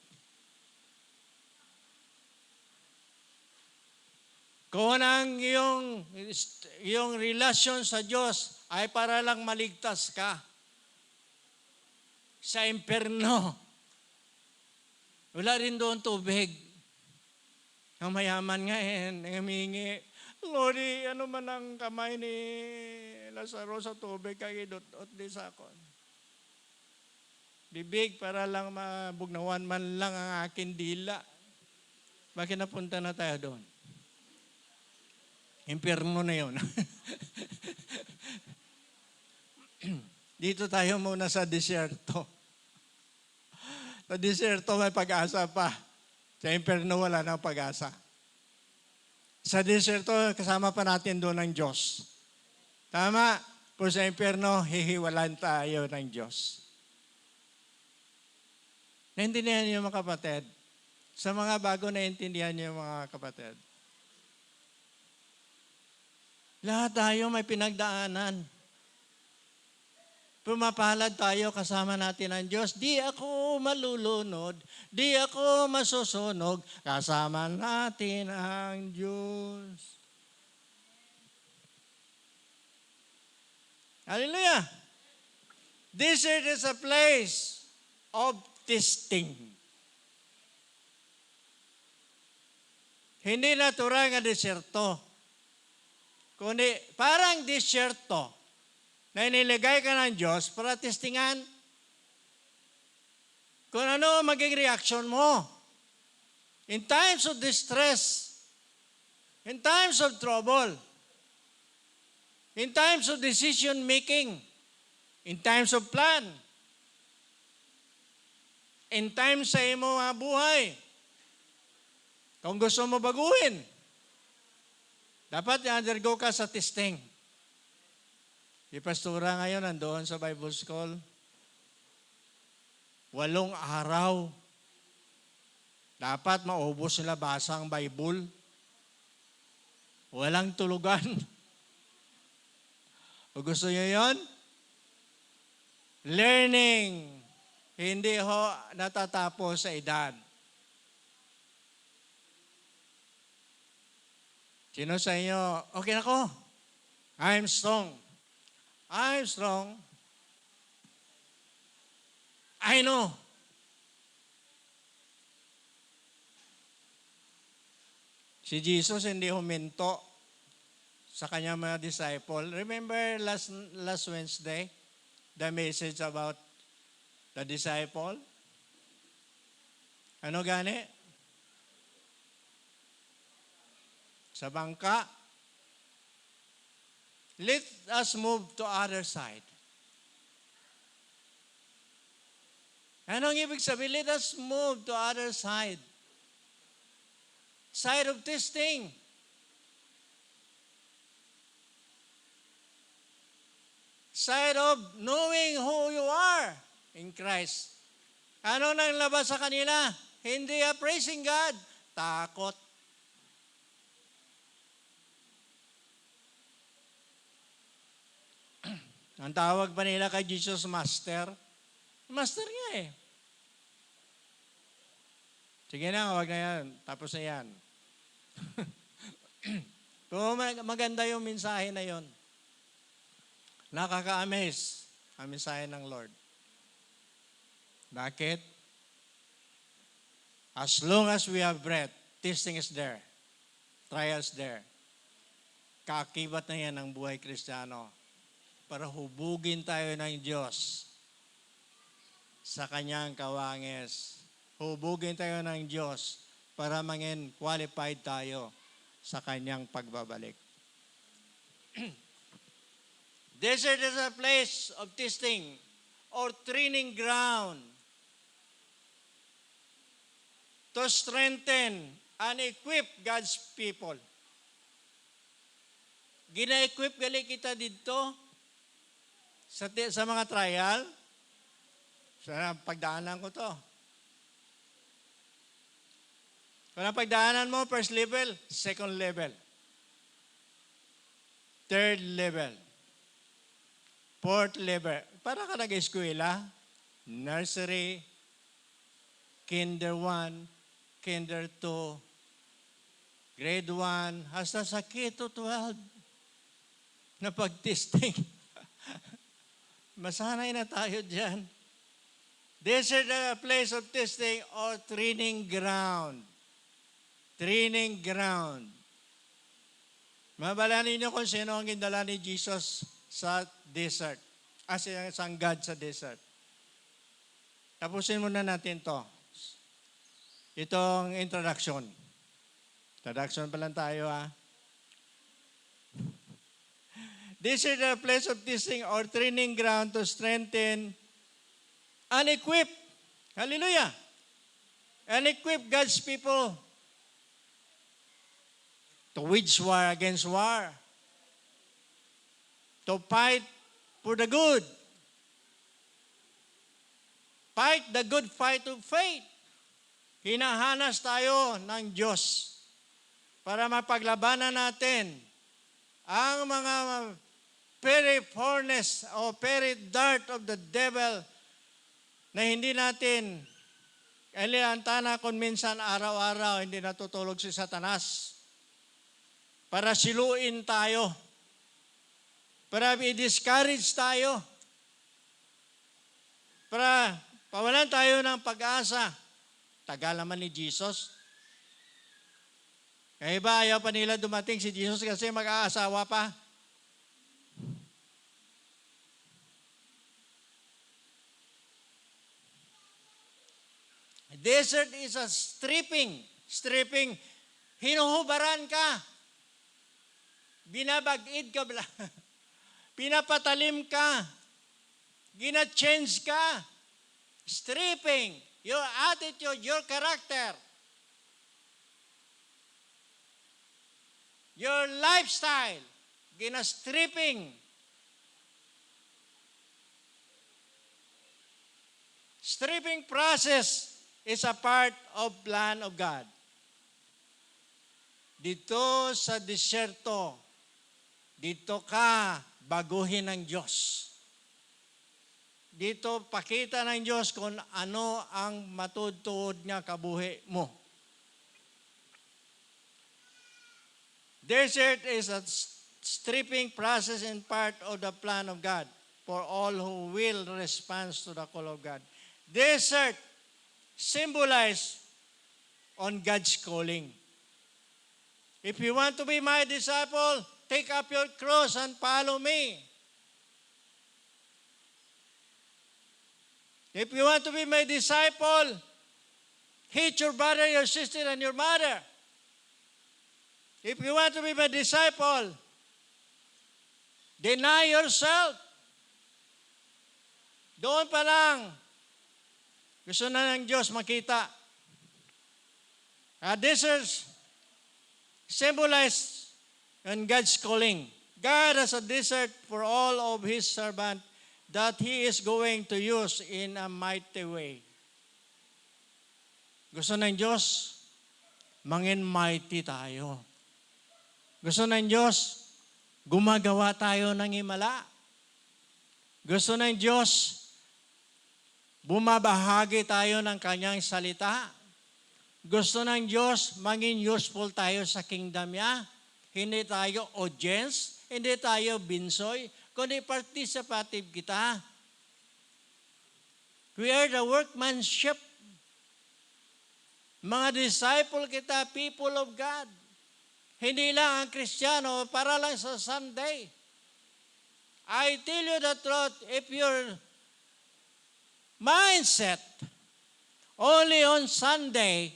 Kung ang iyong relasyon sa Diyos ay para lang maligtas ka sa impyerno, wala rin doon tubig. Ang mayaman nga humingi, Lord, ano man ang kamay ni Lazaro sa tubig, kagidot-ot di sa akon. Bibig para lang mabugnawan man lang ang akin dila. Bakit napunta na tayo doon? Impyerno na yun. Dito tayo muna sa disyerto. Sa disyerto may pag-asa pa. Sa impyerno wala nang pag-asa. Sa disyerto kasama pa natin doon ng Diyos. Tama? Pero sa impyerno, hihiwalan tayo ng Diyos. Naintindihan niyo mga kapatid? Sa mga bago naintindihan niyo mga kapatid? Lahat tayo may pinagdaanan. Pumapalad tayo kasama natin ang Diyos. Di ako malulunod, di ako masusunog, kasama natin ang Diyos. Hallelujah! Desert is a place of testing. Hindi natural nga deserto. Kundi parang disyerto na inilagay ka ng Diyos para testingan kung ano maging reaction mo. In times of distress, in times of trouble, in times of decision making, in times of plan, in times sa imo mga buhay, kung gusto mo baguhin, dapat i-undergo ka sa testing. Si Pastora ngayon nandoon sa Bible School. 8 araw. Dapat maubos nila basa ang Bible. Walang tulugan. O gusto nyo yun? Learning. Hindi ho natatapos sa edad. Sino sa inyo, okay na ko? I'm strong. I'm strong. I know. Si Jesus hindi huminto sa kanyang mga disciple. Remember last Wednesday, the message about the disciple? Ano gani? Sa bangka, let us move to other side. Anong ibig sabihin? Let us move to other side. Side of testing. Side of knowing who you are in Christ. Ano nang labas sa kanila? Hindi praising God. Takot. Ang tawag pa nila kay Jesus, Master. Master nga eh. Sige na, wag na yan. Tapos na yan. Pero maganda yung mensahe na yon. Nakaka-amaze ang mensahe ng Lord. Bakit? As long as we have breath, testing is there. Trials there. Kaakibat na yan ang buhay Kristiyano para hubugin tayo ng Diyos sa kanyang kawangis. Hubugin tayo ng Diyos para maging qualified tayo sa kanyang pagbabalik. Desert is a place of testing or training ground to strengthen and equip God's people. Gina-equip gali kita dito sa mga trial. Sa pagdaanan ko to. Kung ang pagdaanan mo, first level, second level, third level, fourth level. Para ka nag-eskwela, nursery, kinder 1, kinder 2, grade 1, hasta sa K-12 na pag-testing. Masanay na tayo dyan. This is a place of testing or training ground. Training ground. Mabala ninyo kung sino ang gindala ni Jesus sa desert. Sa God sa desert. Tapusin muna natin to. Itong introduction. Introduction pa lang tayo This is a place of testing or training ground to strengthen and equip. Hallelujah. And equip God's people to wage war against war. To fight for the good. Fight the good fight of faith. Hinahanas tayo ng Diyos para mapaglabanan natin ang mga very furnace o very dart of the devil na hindi natin kailangan kung minsan araw-araw hindi natutulog si Satanas para siluin tayo, para i-discourage tayo, para pawalan tayo ng pag-asa. Tagal naman ni Jesus. Kaya ba ayaw pa nila dumating si Jesus kasi mag-aasawa pa? Desert is a stripping. Stripping. Hinuhubaran ka. Binabagid ka. Pinapatalim ka. Gina-change ka. Stripping. Your attitude, your character. Your lifestyle. Gina-stripping. Stripping process is a part of plan of God. Dito sa disyerto, dito ka baguhin ng Diyos. Dito pakita ng Diyos kung ano ang matudtuod niya kabuhi mo. Desert is a stripping process and part of the plan of God for all who will respond to the call of God. Desert symbolize on God's calling. If you want to be my disciple, take up your cross and follow me. If you want to be my disciple, hate your brother, your sister, and your mother. If you want to be my disciple, deny yourself. Doon pa lang, gusto na ng Diyos makita. This is symbolized in God's calling. God has a desert for all of His servants that He is going to use in a mighty way. Gusto ng Diyos, mangin mighty tayo. Gusto ng Diyos, gumagawa tayo ng himala. Gusto ng Diyos, bumabahagi tayo ng kanyang salita. Gusto ng Diyos, maging useful tayo sa kingdom niya. Hindi tayo audience, hindi tayo binsoy, kundi participative kita. We are the workmanship. Mga disciple kita, people of God. Hindi lang ang Kristiyano para lang sa Sunday. I tell you the truth, if you're mindset. Only on Sunday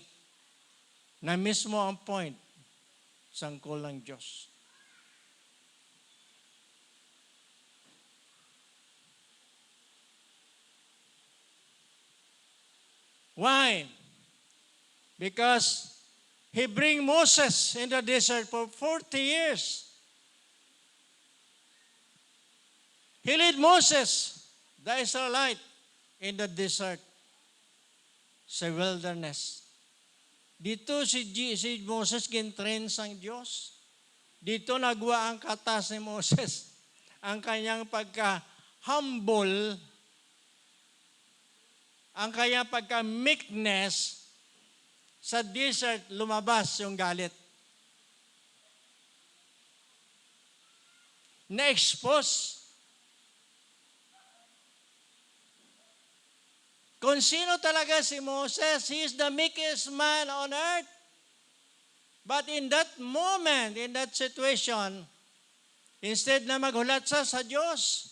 na mismo ang point sangkol ng Diyos. Why? Because he bring Moses in the desert for 40 years. He lead Moses, the Israelite, in the desert, sa wilderness. Dito si Moses gintrain sang Diyos. Dito nagwa ang katas ni Moses. Ang kanyang pagka-humble, ang kanyang pagka-meekness, sa desert lumabas yung galit. Na-expose. Kung sino talaga si Moses, he is the meekest man on earth. But in that moment, in that situation, instead na maghulat siya sa Diyos,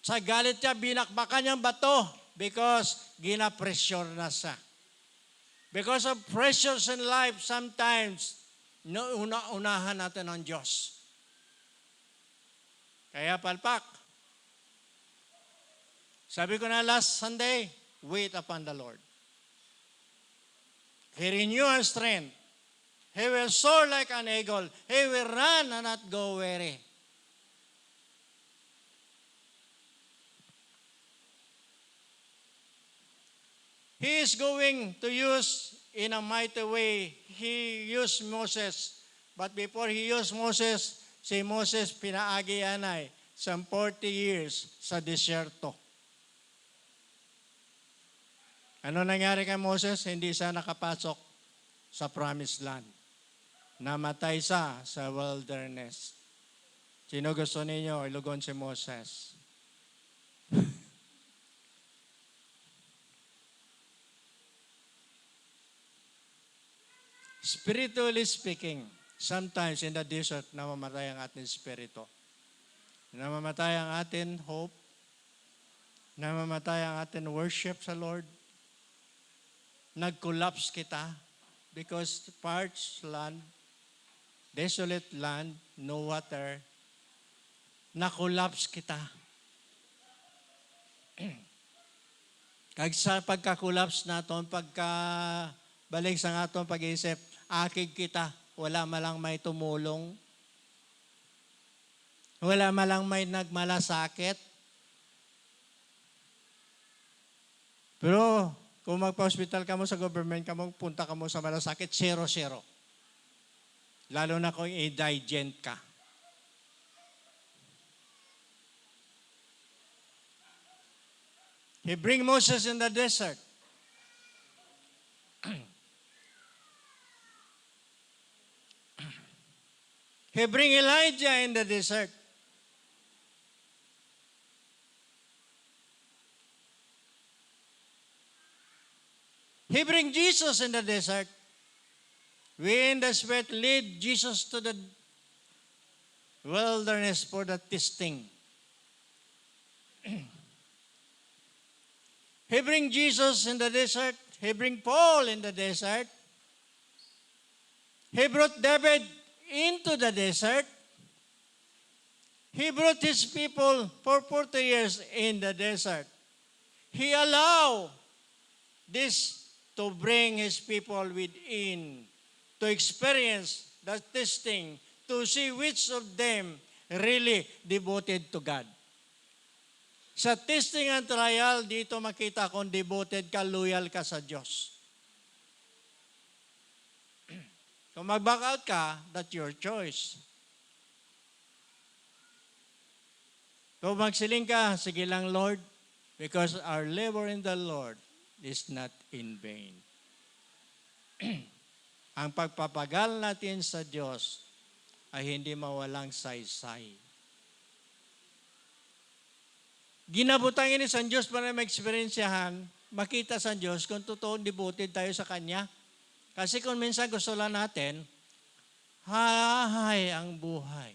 sa galit niya, binakbakan niyang bato because gina-pressure na siya. Because of pressures in life, sometimes, unahan natin ang Diyos. Kaya palpak. Sabi ko na last Sunday, wait upon the Lord. He renew our strength. He will soar like an eagle. He will run and not go weary. He is going to use in a mighty way. He used Moses. But before he used Moses, si Moses pinaagian ay some 40 years sa desierto. Ano nangyari kay Moses? Hindi siya nakapasok sa promised land. Namatay siya sa wilderness. Sino gusto ninyo ilugon si Moses? Spiritually speaking, sometimes in the desert, namamatay ang ating spirito. Namamatay ang ating hope. Namamatay ang ating worship sa Lord. Nag-collapse kita because parched land, desolate land, no water, na-collapse kita. Kag sa pagka-collapse naton, balik sa atong pag-iisip, akig kita, wala malang may tumulong, wala malang may nagmalasakit. Pero kung magpa-hospital ka mo sa government ka mo, punta ka mo sa malasakit, 0-0. Lalo na kung indigent ka. He bring Moses in the desert. He bring Elijah in the desert. He bring Jesus in the desert. We in the Spirit lead Jesus to the wilderness for the testing. He bring Jesus in the desert. He bring Paul in the desert. He brought David into the desert. He brought his people for 40 years in the desert. He allowed this to bring his people within, to experience the testing, to see which of them really devoted to God. Sa testing and trial, dito makita kung devoted ka, loyal ka sa Diyos. Kung mag-back out ka, that's your choice. Kung magsiling ka, sige lang Lord, because our labor in the Lord is not in vain. Ang pagpapagal natin sa Diyos ay hindi mawalang saysay. Ginabutang ini sa Diyos para ma-experiensyahan, makita sa Diyos kung totoong devoted tayo sa Kanya. Kasi kung minsan gusto lang natin, hahay ang buhay.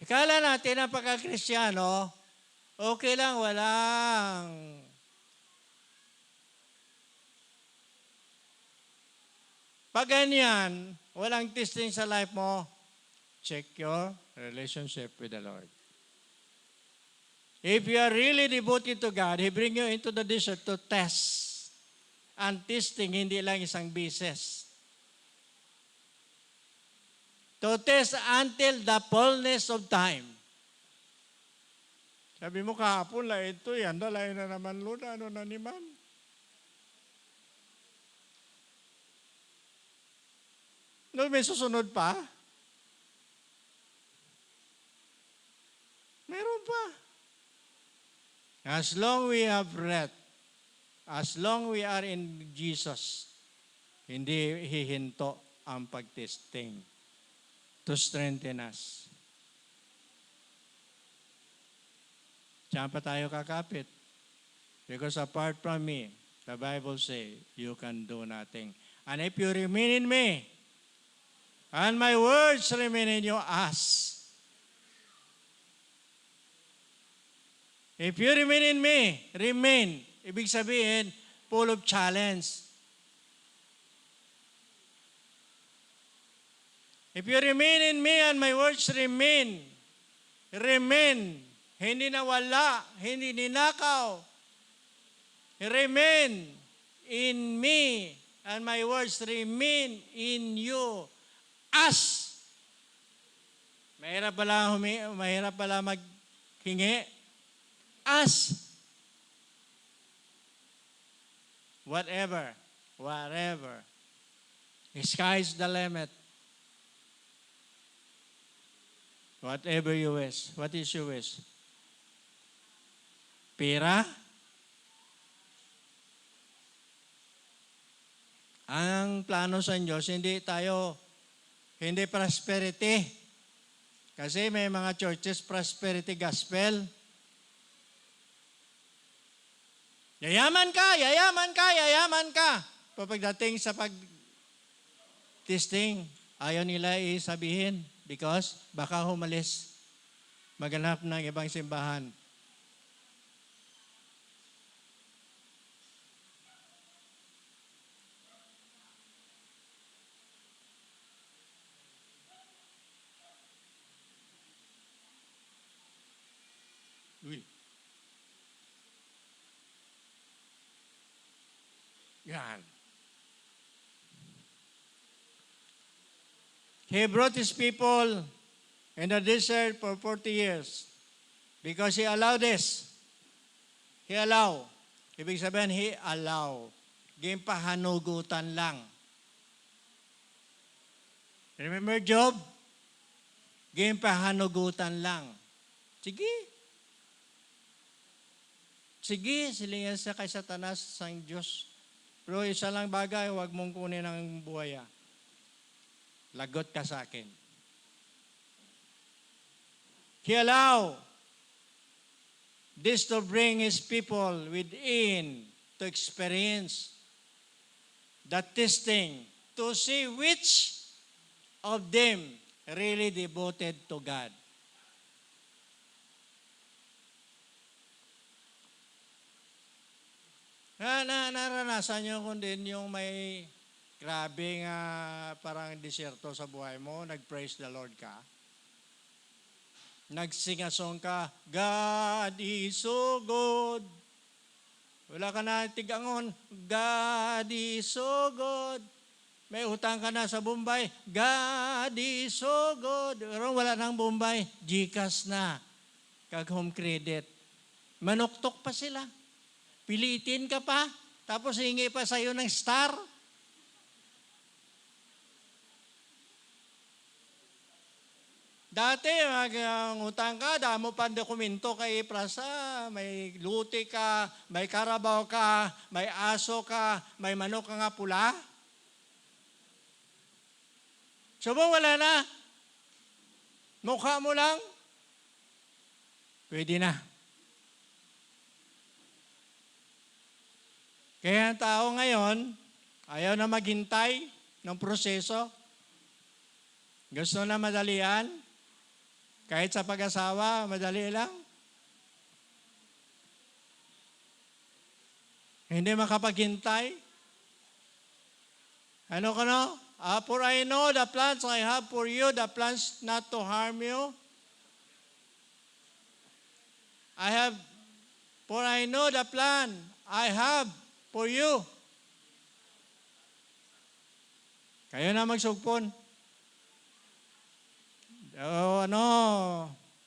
Ikala natin ang pagka-Kristyano, Okay lang, walang. Pag ganyan, walang testing sa life mo, check your relationship with the Lord. If you are really devoted to God, He bring you into the desert to test. Ang testing, hindi lang isang bises. To test until the fullness of time. Sabi mo kahapon, lain ito yan, lain na naman, Lord, ano na naman? No, may susunod pa? Meron pa. As long we have breath, as long we are in Jesus, hindi hihinto ang pagtesting to strengthen us. Diyan pa tayo kakapit. Because apart from me, the Bible says, you can do nothing. And if you remain in me, and my words remain in you, ask. If you remain in me, remain. Ibig sabihin, full of challenge. If you remain in me and my words remain, hindi nawala, hindi ninakaw. Remain in me and my words remain in you. Ask. Mahirap pala maghingi. Ask. Whatever. The sky's the limit. Whatever you wish. What is your wish? Pera? Ang plano sa Diyos, hindi prosperity. Kasi may mga churches, prosperity gospel. Yayaman ka. Pagdating sa pag-testing, ayaw nila isabihin because baka humalis, maghanap ng ibang simbahan. Uy. Yan. He brought his people in the desert for 40 years because he allowed this. He allowed. Ibig sabihin, he allowed. Gimpahanugutan lang. Remember Job? Gimpahanugutan lang. Sige, silingan sa kay Satanas sa Diyos. Pero isa lang bagay, huwag mong kunin ang buhay. Lagot ka sa akin. He allowed this to bring His people within to experience the testing, to see which of them really devoted to God. Naranasan nyo kung din yung may grabe nga parang disyerto sa buhay mo, nag-praise the Lord ka. Nagsingasong ka, God is so good. Wala ka na tigangon, God is so good. May utang ka na sa Bombay, God is so good. Pero wala nang Bombay, GCash na. Kag home credit. Manuktok pa sila. Pilitin ka pa, tapos hingi pa sa'yo ng star. Dati, utang ka, damo pa dokumento kay Prasa, may luti ka, may karabaw ka, may aso ka, may manok ka nga pula. So wala na. Mukha mo lang. Pwede na. Kaya ang tao ngayon, ayaw na maghintay ng proseso. Gusto na madalian. Kahit sa pag-asawa, madali lang. Hindi makapaghintay. Ano ka no? For I know the plans I have for you, the plans not to harm you. For I know the plan I have for you. Kayo na magsugpon.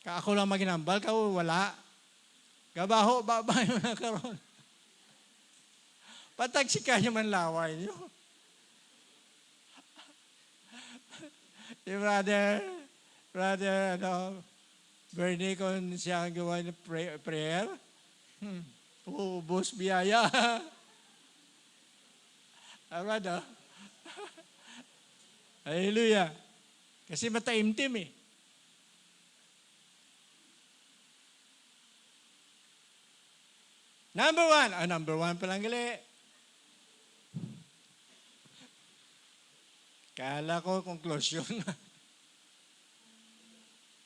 Ako lang maginambal, wala. Gabaho, babay mo na karon. Patagsika nyo man laway nyo. Si brother, Bernie, kung siya ang gawa ng prayer, ubos biyaya. Tama no? Hallelujah. Kasi mataimtim eh. Number one palang gali. Kala ko conclusion.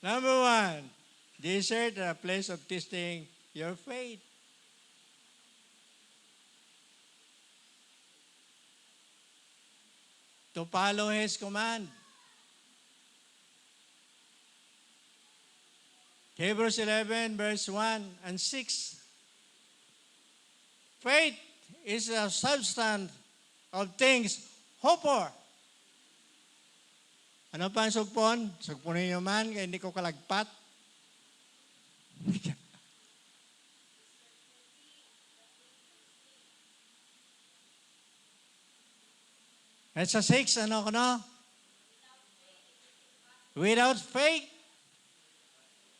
Number one, desert a place of testing your faith. To follow His command. Hebrews 11, verse 1 and 6. Faith is a substance of things hoped for. Ano pa ang sugpon? Sugponin nyo man, kaya hindi ko kalagpat. At sa 6, ano ko no? Without faith,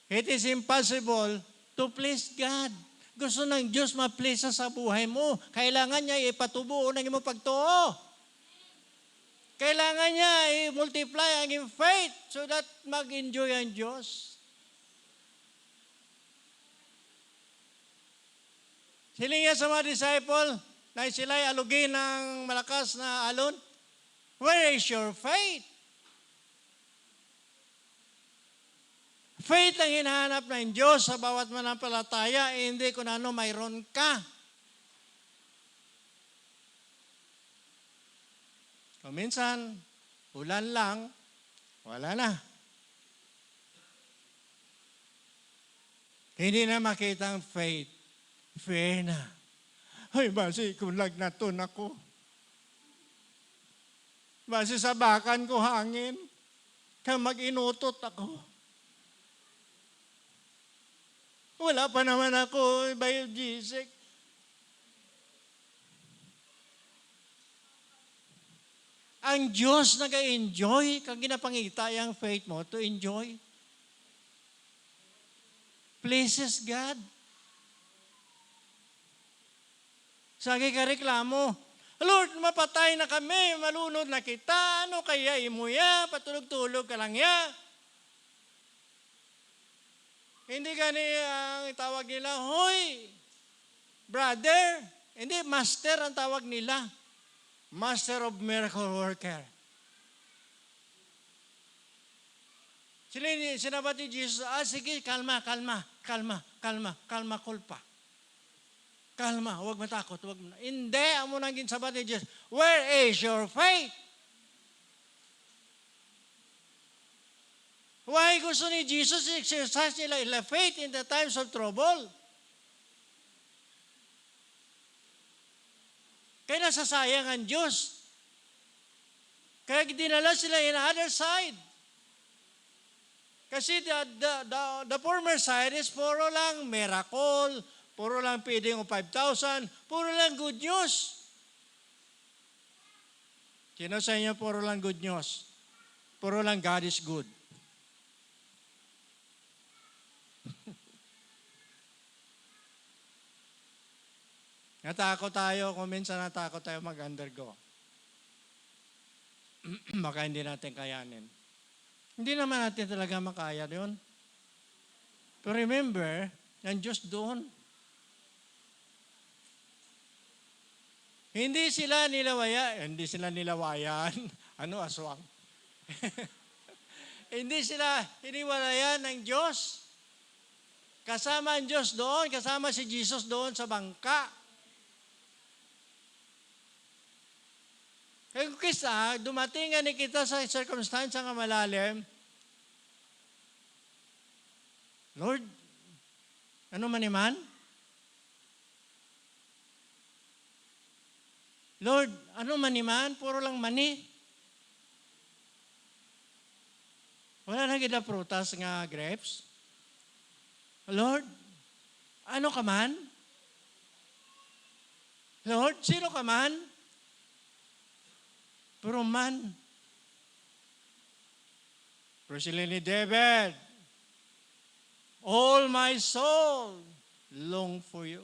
it is impossible to please God. Gusto ng Diyos ma-please sa buhay mo. Kailangan niya ipatubuo ng iyong pagtuo. Kailangan niya i-multiply ang iyong faith so that mag-enjoy ang Diyos. Siling niya sa mga disciple na sila'y alugin ng malakas na alon. Where is your faith? Faith ang hinahanap ng Diyos sa bawat manampalataya, hindi kung ano mayroon ka. Kung minsan, ulan lang, wala na. Hindi na makita ang faith. Fear na. Ay, basi kung lagnaton ako. Basi sa bakan ko hangin. Kaya mag-inutot ako. Wala pa naman ako biogesic. Ang Diyos nag-enjoy kung ginapangita yung faith mo to enjoy. Pleases God. Sagi ka reklamo, Lord, mapatay na kami, malunod na kita, ano kaya imuya, patulog-tulog ka lang ya. Hindi gani ang tawag nila, hoy, brother, hindi, master ang tawag nila. Master of miracle worker. Sinabat ni Jesus, sige, kalma, kulpa. Kalma, huwag matakot, huwag mo. Hindi, ang munang ginsabat ni Jesus, where is your faith? Why gusto ni Jesus exercise nila faith in the times of trouble? Kaya nasasayang ang Diyos. Kaya dinala sila in other side. Kasi the former side is puro lang miracle, puro lang feeding of 5,000, puro lang good news. Sino sa inyo puro lang good news? Puro lang God is good. Natakot tayo, kung minsan natakot tayo mag-undergo. Baka hindi natin kayanin. Hindi naman natin talaga makaya yun. Pero remember, ng Diyos doon. Hindi sila nilawayan. Ano, aswang? Hindi sila hiniwalayan ng Diyos. Kasama ang Diyos doon, kasama si Jesus doon sa bangka. Kaya kung kisa, dumating ni kita sa circumstance nga malalim, Lord, ano man? Lord, ano man? Puro lang mani. Wala na kita prutas nga grapes. Lord, ano ka man? Lord, sino ka man? Puro man. Pero sila ni David, all my soul long for you.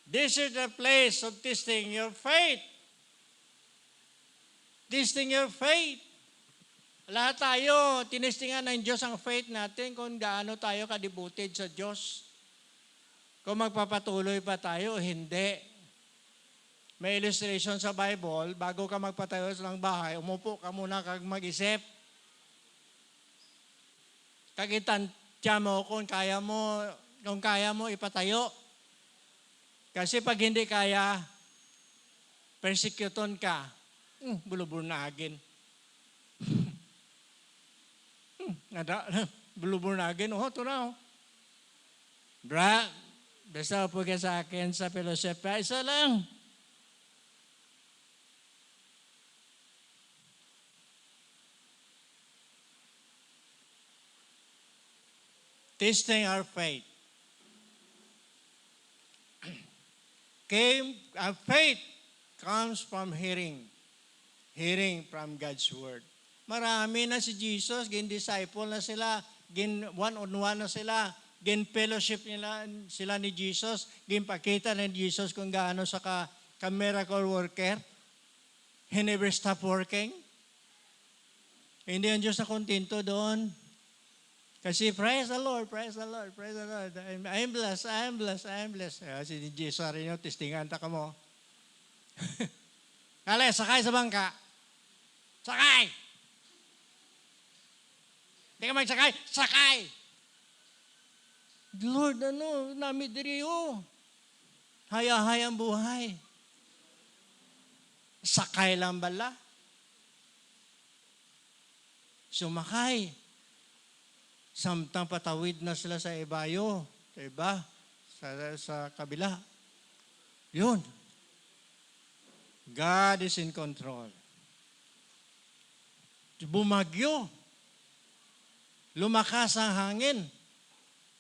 This is the place of testing your faith. Testing your faith. Lahat tayo, tinestingan ng Diyos ang faith natin kung gaano tayo ka-devoted sa Diyos. Kung magpapatuloy pa tayo, hindi. May illustration sa Bible, bago ka magpatayo ng bahay, umupo ka muna kag mag-isip. Kagitantya mo kung kaya mo ipatayo. Kasi pag hindi kaya, persecuton ka. Bulubur na agin. Bulubur na agin. Ito na. Basta po ka sa akin sa fellowship. Isa lang. Testing our faith. Our faith comes from hearing. Hearing from God's Word. Marami na si Jesus, disciple na sila, one-on-one na sila, fellowship sila ni Jesus, pakita ni Jesus kung gaano sa ka-miracle worker. He never stop working. Hindi ang Diyos na kontento doon. Kasi praise the Lord, praise the Lord, praise the Lord. I'm blessed, I'm blessed, I'm blessed. Si Jesus rin yung testingan ta ka mo. Kale, sakay sa bangka. Sakay! Hindi ka magsakay, sakay! Lord, nami diriyo. Haya-hayang buhay. Sakay lang bala. Sumakay. Samtang patawid na sila sa ibayo. Diba? Sa kabila. Yun. God is in control. Bumagyo. Lumakas ang hangin.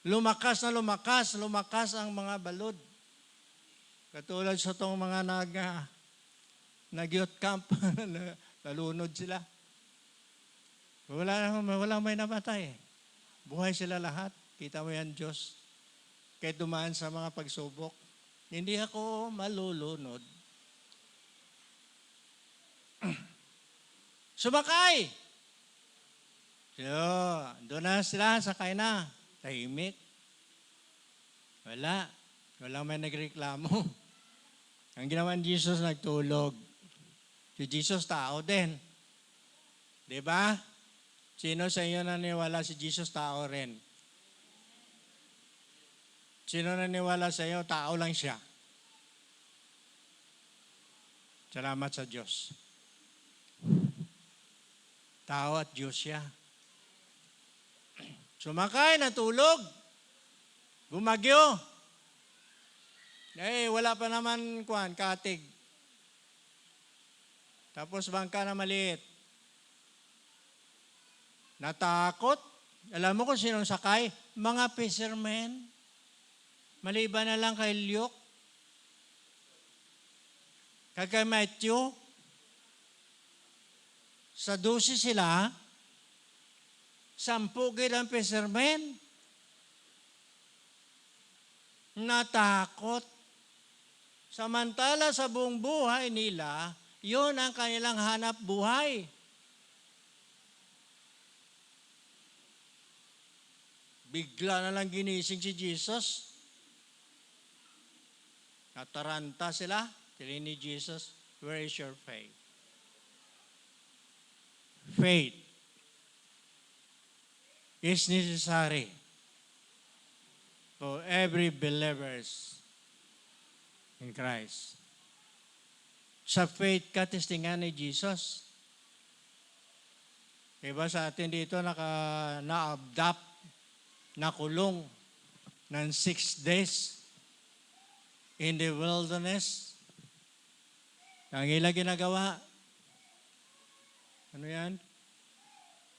Lumakas ang mga balod. Katulad sa itong mga nag-youth camp, nalunod sila. Wala may namatay. Buhay sila lahat. Kita mo yan, Diyos. Kahit dumaan sa mga pagsubok, hindi ako malulunod. Sumakay! Doon na sila, sakay na. Tahimik. Wala may nagreklamo. Ang ginawa ni Jesus, nagtulog. Si Jesus, tao din. Diba? Sino sa inyo naniwala si Jesus, tao rin? Sino naniwala sa inyo, tao lang siya? Salamat sa Diyos. Tao at Diyos siya. Sumakay, natulog. Bumagyo. Wala pa naman katig. Tapos bangka na maliit. Natakot. Alam mo kung sinong sakay? Mga fishermen. Maliban na lang kay Luke. Kay Matthew. Sa 12 sila, 10 ang fishermen. Natakot. Samantala sa buong buhay nila, yun ang kanilang hanap buhay. Bigla na lang ginising si Jesus. Nataranta sila. Tili ni Jesus, where is your faith? Faith is necessary for every believers in Christ. Sa faith ka, testingan ni Jesus. Diba sa atin dito na-abduct, nakulong ng 6 days in the wilderness. Ang ilang ginagawa. Ano yan?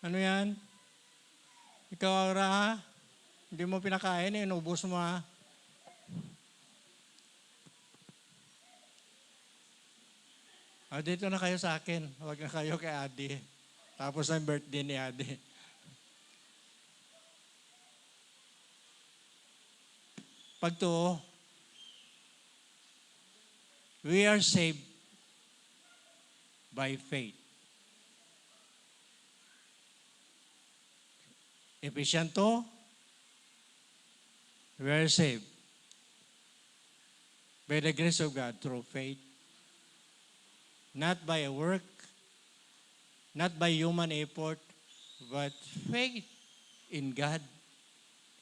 Ano yan? Ikaw, Aura, ha? Hindi mo pinakain, inubos mo, ha? Dito na kayo sa akin. Huwag na kayo kay Adi. Tapos ang birthday ni Adi. Pagtuo, we are saved by faith. Ephesians 2, we are saved by the grace of God through faith, not by a work, not by human effort, but faith in God.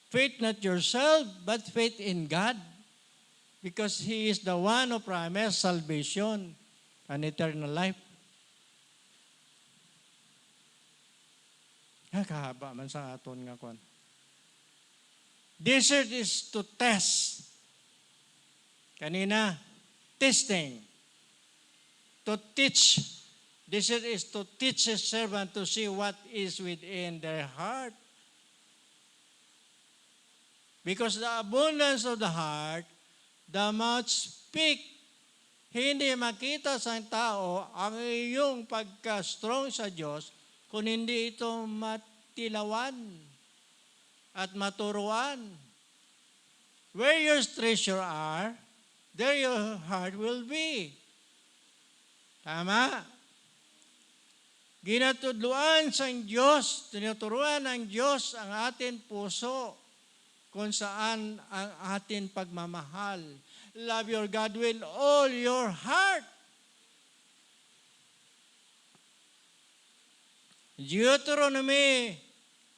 Faith not yourself, but faith in God, because He is the one who promised salvation and eternal life. Kahaba man sa aton nga kon. Desert is to test. Kanina, testing. To teach. Desert is to teach His servant to see what is within their heart. Because the abundance of the heart, the mouth speak. Hindi makita sa tao ang iyong pagka-strong sa Diyos kung hindi ito matilawan at maturuan. Where your treasure are, there your heart will be. Tama? Ginatudluan sa Diyos, tinuturuan ng Diyos ang ating puso kung saan ang ating pagmamahal. Love your God with all your heart. Deuteronomy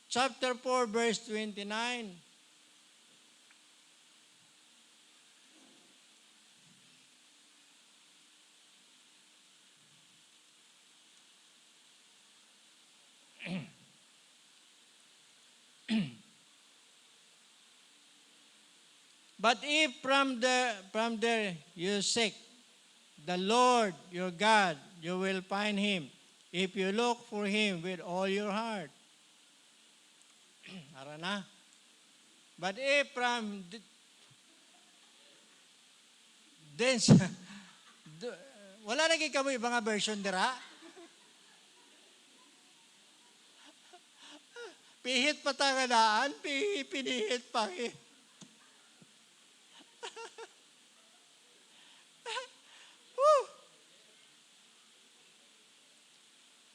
chapter 4 verse 29. But if from there you seek the Lord your God, you will find Him. If you look for Him with all your heart. Ara na. But if from then, wala lagi kamo ibang version dira. Pihit pa tangadaan, pinihit pa eh.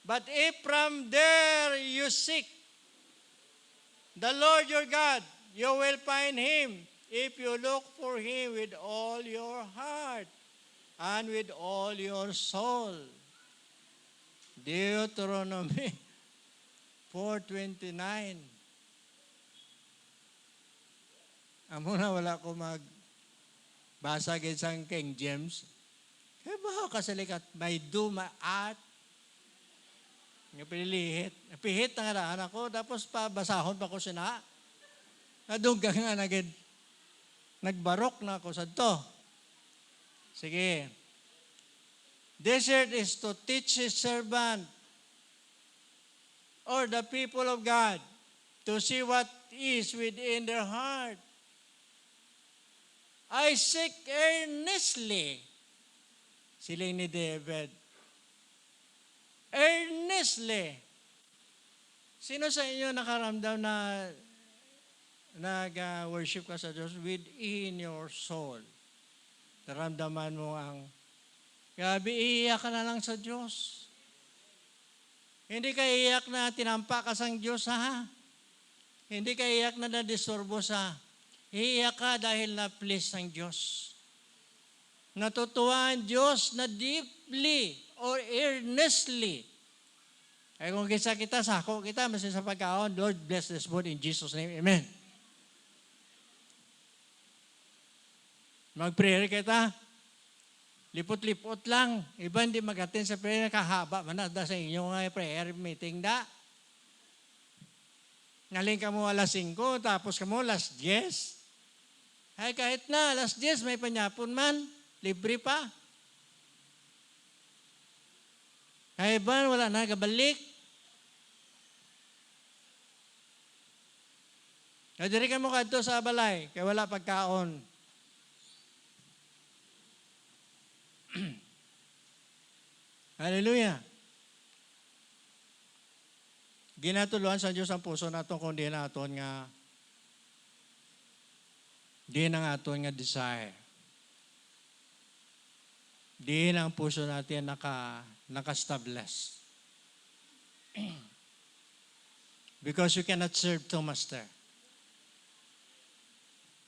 But if from there you seek the Lord your God, you will find Him if you look for Him with all your heart and with all your soul. Deuteronomy 4:29. Amo na wala ko magbasa sa King James. Kaya ba kasalikat may dumaat nga pilihit. Pihit na nga anak ko, tapos pabasahon pa ko sina. Nadunggang nga nagid. Nagbarok na ako sa to. Sige. Desert is to teach His servant or the people of God to see what is within their heart. I seek earnestly. Siling ni David. Earnestly. Sino sa inyo nakaramdam na nag-worship ka sa Diyos within your soul? Naramdaman mo ang, gabi, iiyak ka na lang sa Diyos. Hindi ka iiyak na tinampa ka sa Diyos, ha? Hindi ka iiyak na nadisturbo sa. Iiyak ka dahil na-please ang Diyos. Natutuwa ang Diyos na deeply or earnestly. Ay kung kisa kita, sako kita, masin sa pagkaon, Lord, bless this food in Jesus' name. Amen. Mag-prayer kita. Lipot-lipot lang. Iba hindi mag-attend sa prayer, kahaba man na sa inyong prayer meeting da. Ngaling ka mo alas 5, tapos ka mo alas 10. Ay kahit na, alas 10 may panyapon man, libre pa. Ay ba, wala na, kabalik. Ay diri ka mo kadto sa balay, kaya wala pagkaon. Hallelujah. Ginatuluan sa Diyos ang puso naton kung di naton nga desire. Di na ang puso natin naka-establish. Because you cannot serve two masters.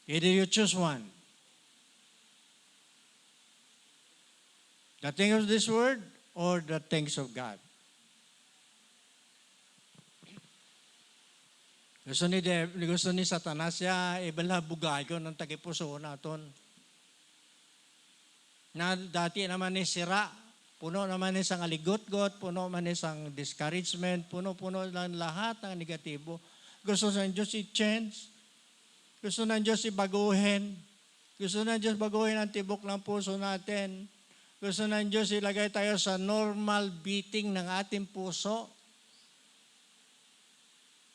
Either you choose one. The things of this world or the things of God. Gusto ni Satanas siya, ibalabugay ko ng tagipuso naton. Na dati naman ni sira, puno naman ni sang aligot-got, puno naman ni sang discouragement, puno-puno lang lahat ng negatibo. Gusto ng Diyos i-change. Gusto ng Diyos i-baguhin. Gusto ng Diyos baguhin ang tibok ng puso natin. Gusto ng Diyos ilagay tayo sa normal beating ng ating puso.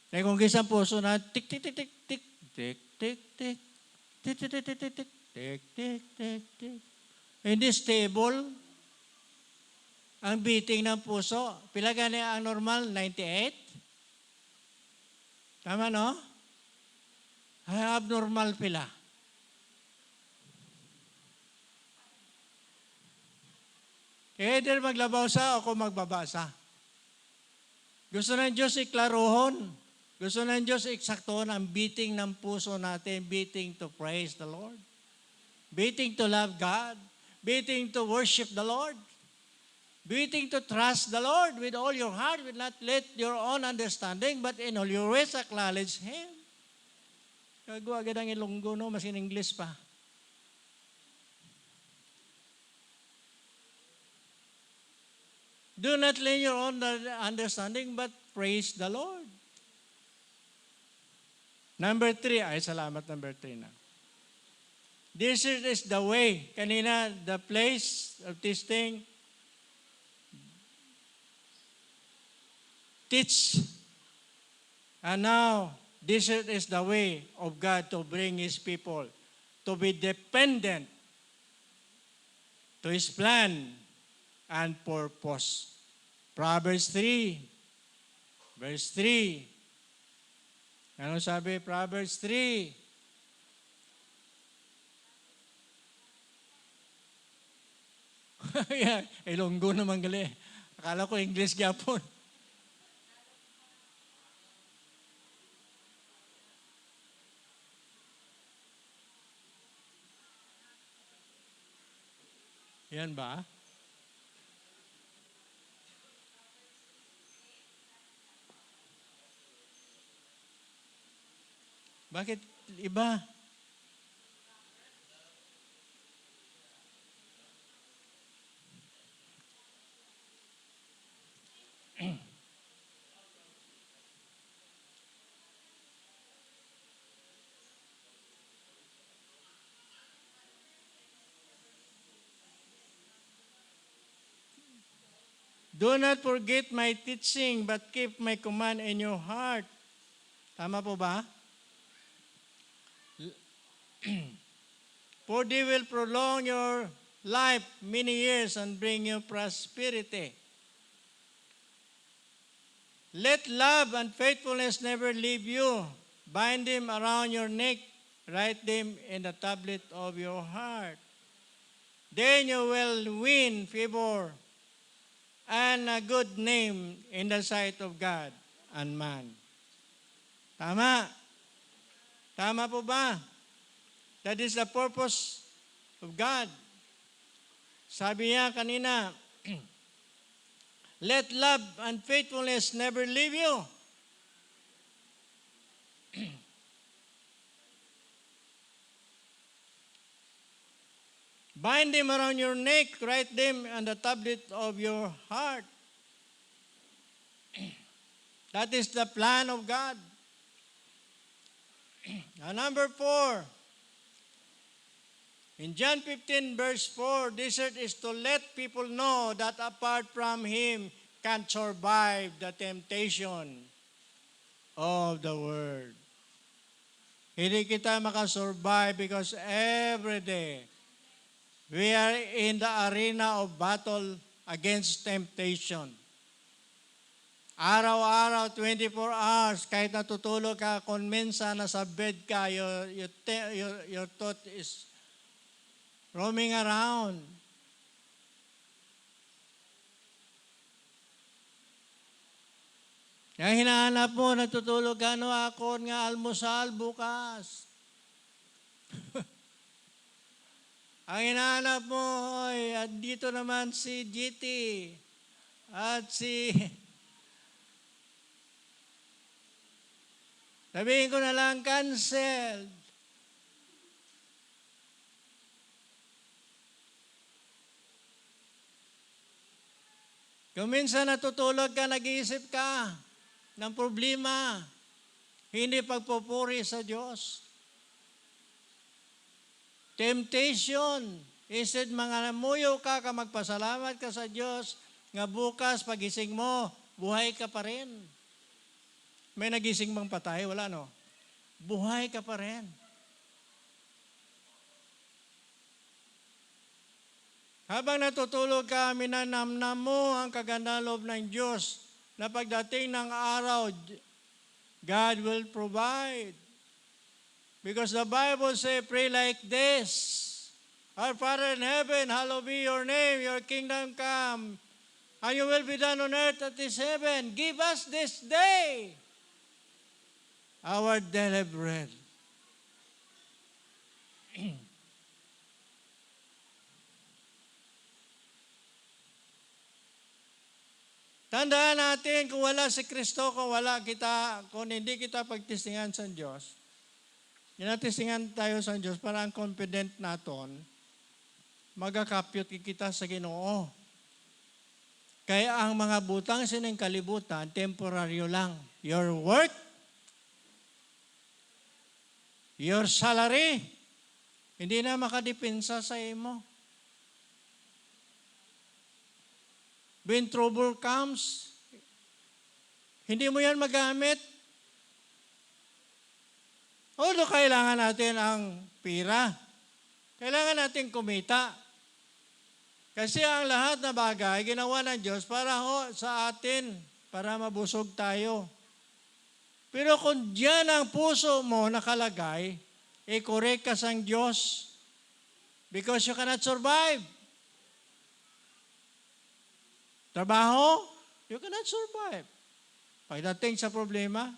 Kaya kung gisang puso na tik tik tik tik tik tik tik tik tik tik tik tik tik tik tik tik tik hindi stable ang beating ng puso. Pila gani ang normal? 98? Tama no? Ay abnormal pila. Either maglabaw sa o kung magbabasa. Gusto ng Diyos iklaruhon. Gusto ng Diyos eksaktuhon ang beating ng puso natin, beating to praise the Lord, beating to love God, beating to worship the Lord, beating to trust the Lord with all your heart, with not let your own understanding, but in all your ways acknowledge Him. Kagawa agad ang Ilonggo, no? Mas in English pa. Do not lean your own understanding, but praise the Lord. Number 3, ay salamat number 3 na. This is the way. Kanina, the place of this thing, teach. And now, this is the way of God to bring His people to be dependent to His plan and purpose. Proverbs 3, verse 3. Ano sabi? Proverbs 3. Yeah, Ilonggo naman gali. Akala ko English gyapon. Yan ba? Bakit iba? Do not forget my teaching, but keep my command in your heart. Tama po ba? For they will prolong your life many years and bring you prosperity. Let love and faithfulness never leave you. Bind them around your neck. Write them in the tablet of your heart. Then you will win favor and a good name in the sight of God and man. Tama? Tama po ba? That is the purpose of God. Sabi niya kanina, let love and faithfulness never leave you. Bind them around your neck, write them on the tablet of your heart. That is the plan of God. And number 4, in John 15 verse 4, this is to let people know that apart from Him can't survive the temptation of the world. Hindi kita makasurvive because every day we are in the arena of battle against temptation. Araw-araw, 24 hours, kahit natutulog ka, kung minsan nasa bed ka, your thought is roaming around. Kaya hinahanap mo, natutulog ka, ano ako nga almusal bukas. Ang hinahanap mo, oy, at dito naman si GT, at si... Sabihin ko na lang, canceled. Kung minsan natutulog ka, nag-iisip ka ng problema, hindi pagpupuri sa Diyos. Temptation. Instead, mga namuyo ka, magpasalamat ka sa Diyos, nga bukas, pagising mo, buhay ka pa rin. May nagising bang patay? Wala, no? Buhay ka pa rin. Habang natutulog ka, minanamnam mo ang kagandang loob ng Diyos na pagdating ng araw, God will provide. Because the Bible says, pray like this. Our Father in heaven, hallowed be your name, your kingdom come, and your will be done on earth as it is heaven. Give us this day our daily bread. Tandaan natin, kung wala si Kristo, kung hindi kita pagtisingan sa Diyos, tinatisingan tayo sa Diyos para ang confident naton, magakapyot kita sa Ginoo. Kaya ang mga butang sining kalibutan, temporaryo lang. Your work, your salary, hindi na makadipensa sa imo. When trouble comes, hindi mo yan magamit. Although kailangan natin ang pira, kailangan natin kumita. Kasi ang lahat na bagay, ginawa ng Diyos para sa atin, para mabusog tayo. Pero kung diyan ang puso mo nakalagay, i-correct ka sa Diyos. Because you cannot survive. Trabaho, you cannot survive. Pagdating sa problema,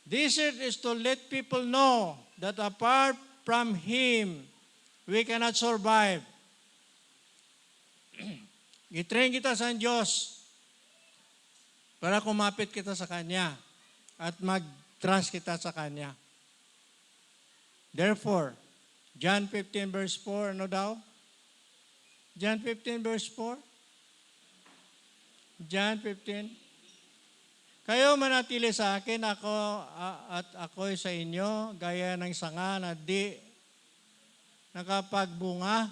this is to let people know that apart from Him, we cannot survive. I-train kita sa Diyos para kumapit kita sa Kanya at mag-trust kita sa Kanya. Therefore, John 15 verse 4, ano daw? John 15 verse 4? John 15. Kayo manatili sa akin, at ako'y sa inyo, gaya ng sanga na di nakapagbunga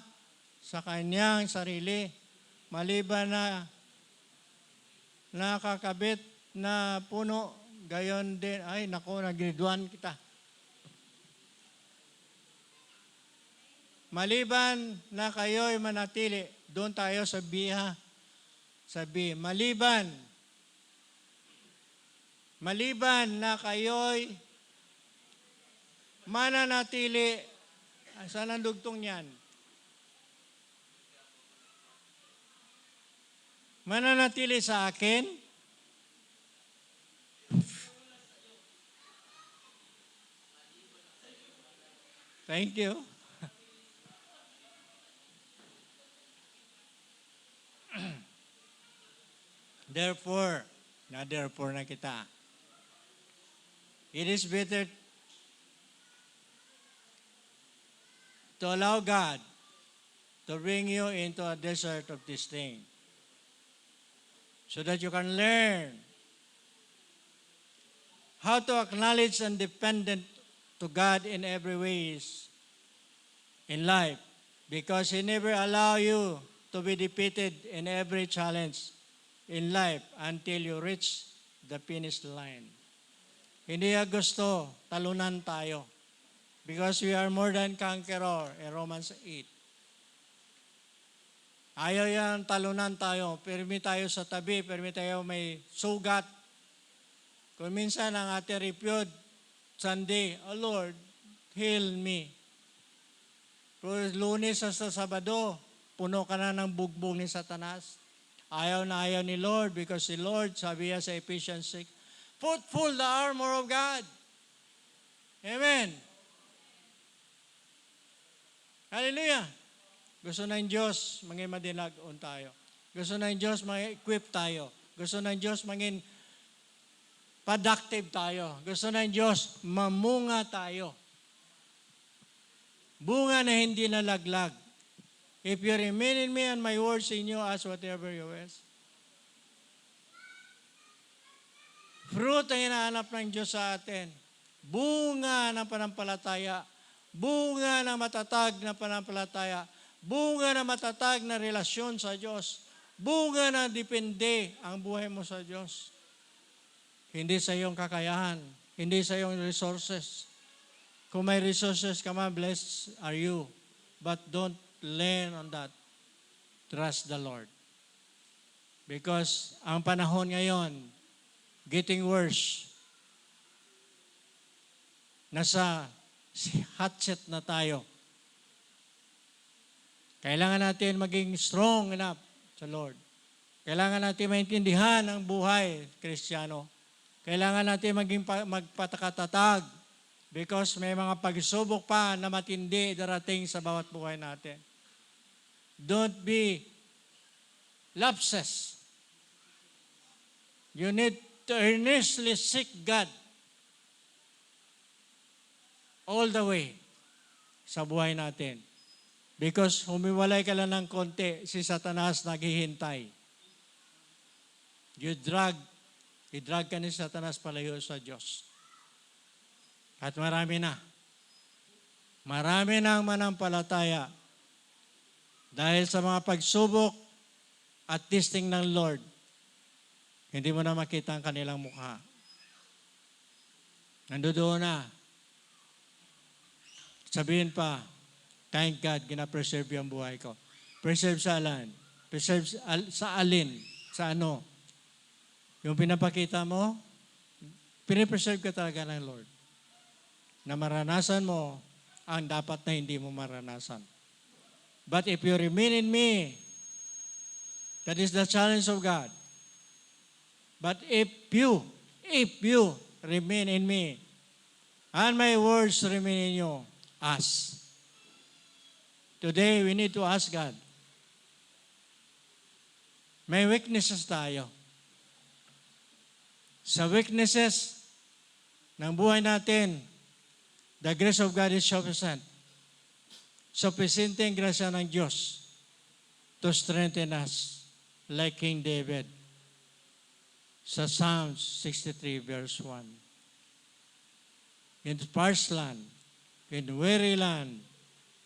sa kanyang sarili, maliban na nakakabit na puno, gayon din, ay nako, nagriduan kita. Maliban na kayo'y manatili, doon tayo sa biha, sabi, maliban na kayo'y mananatili, saan ang dugtong niyan? Mananatili sa akin, thank you. Therefore na kita. It is better to allow God to bring you into a desert of this thing so that you can learn how to acknowledge and dependent to God in every ways in life, because He never allow you to be defeated in every challenge in life until you reach the finish line. Hindi niya gusto talunan tayo because we are more than conqueror in Romans 8. Ayaw yan talunan tayo. Permi tayo sa tabi, permi tayo may sugat. Kung minsan ang ating repute, Sunday, oh Lord, heal me. Pero Lunes sa Sabado, puno ka na ng bugbog ni Satanas. Ayaw na ayaw ni Lord because si Lord, sabi niya sa Ephesians 6, put full the armor of God. Amen. Hallelujah. Gusto ng Diyos, maging madinagon tayo. Gusto ng Diyos, mag-equip tayo. Gusto ng Diyos, maging productive tayo. Gusto ng Diyos, mamunga tayo. Bunga na hindi nalaglag. If you remain in me and my words in you, ask whatever you wish. Fruit ang hinahanap ng Diyos sa atin. Bunga ng panampalataya. Bunga ng matatag na panampalataya. Bunga ng matatag na relasyon sa Diyos. Bunga na depende ang buhay mo sa Diyos. Hindi sa iyong kakayahan. Hindi sa iyong resources. Kung may resources ka man, blessed are you. But don't lean on that. Trust the Lord. Because ang panahon ngayon, getting worse. Nasa hot seat na tayo. Kailangan natin maging strong enough sa Lord. Kailangan natin maintindihan ang buhay Kristiyano. Kailangan natin maging magpatakatatag because may mga pagsubok pa na matindi darating sa bawat buhay natin. Don't be lapses. You need to earnestly seek God all the way sa buhay natin. Because humiwalay ka lang ng konti, si Satanas naghihintay. I-drag ka ni Satanas palayo sa Diyos. At marami na. Marami na ang manampalataya dahil sa mga pagsubok at testing ng Lord. Hindi mo na makita ang kanilang mukha. Nandoon na. Sabihin pa, thank God, gina-preserve yung buhay ko. Preserve sa alin? Preserve sa alin? Sa ano? Yung pinapakita mo, pinipreserve ka talaga ng Lord. Na maranasan mo ang dapat na hindi mo maranasan. But if you remain in me, that is the challenge of God. But if you remain in me, and my words remain in you, ask. Today, we need to ask God. May weaknesses tayo. Sa weaknesses ng buhay natin, the grace of God is sufficient. Sufficient ang grasya ng Diyos to strengthen us like King David sa Psalms 63 verse 1. In parched land, in weary land,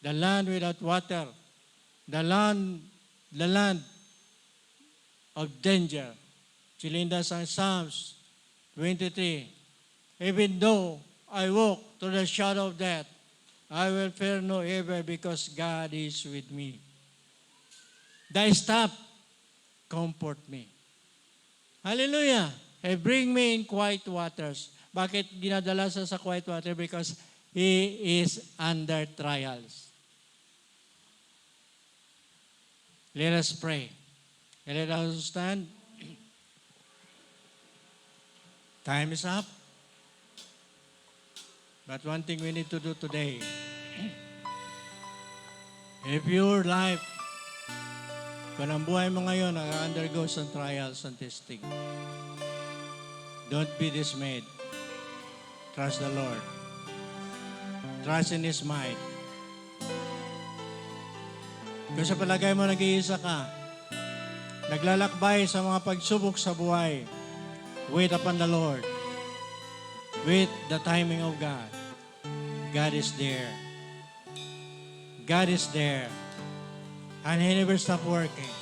the land without water, the land of danger. Silinda sa Psalms 23. Even though I walk through the shadow of death, I will fear no evil because God is with me. Thy staff comfort me. Hallelujah! Bring me in quiet waters. Bakit ginadala sa quiet water? Because he is under trials. Let us pray. And let us stand. Time is up. But one thing we need to do today, if your life Kung ang buhay mo ngayon nag-undergo some trials and testing, don't be dismayed. Trust the Lord. Trust in His might. Kung sa palagay mo nag-iisa ka, naglalakbay sa mga pagsubok sa buhay, wait upon the Lord. Wait the timing of God. God is there. God is there. And He never stop working.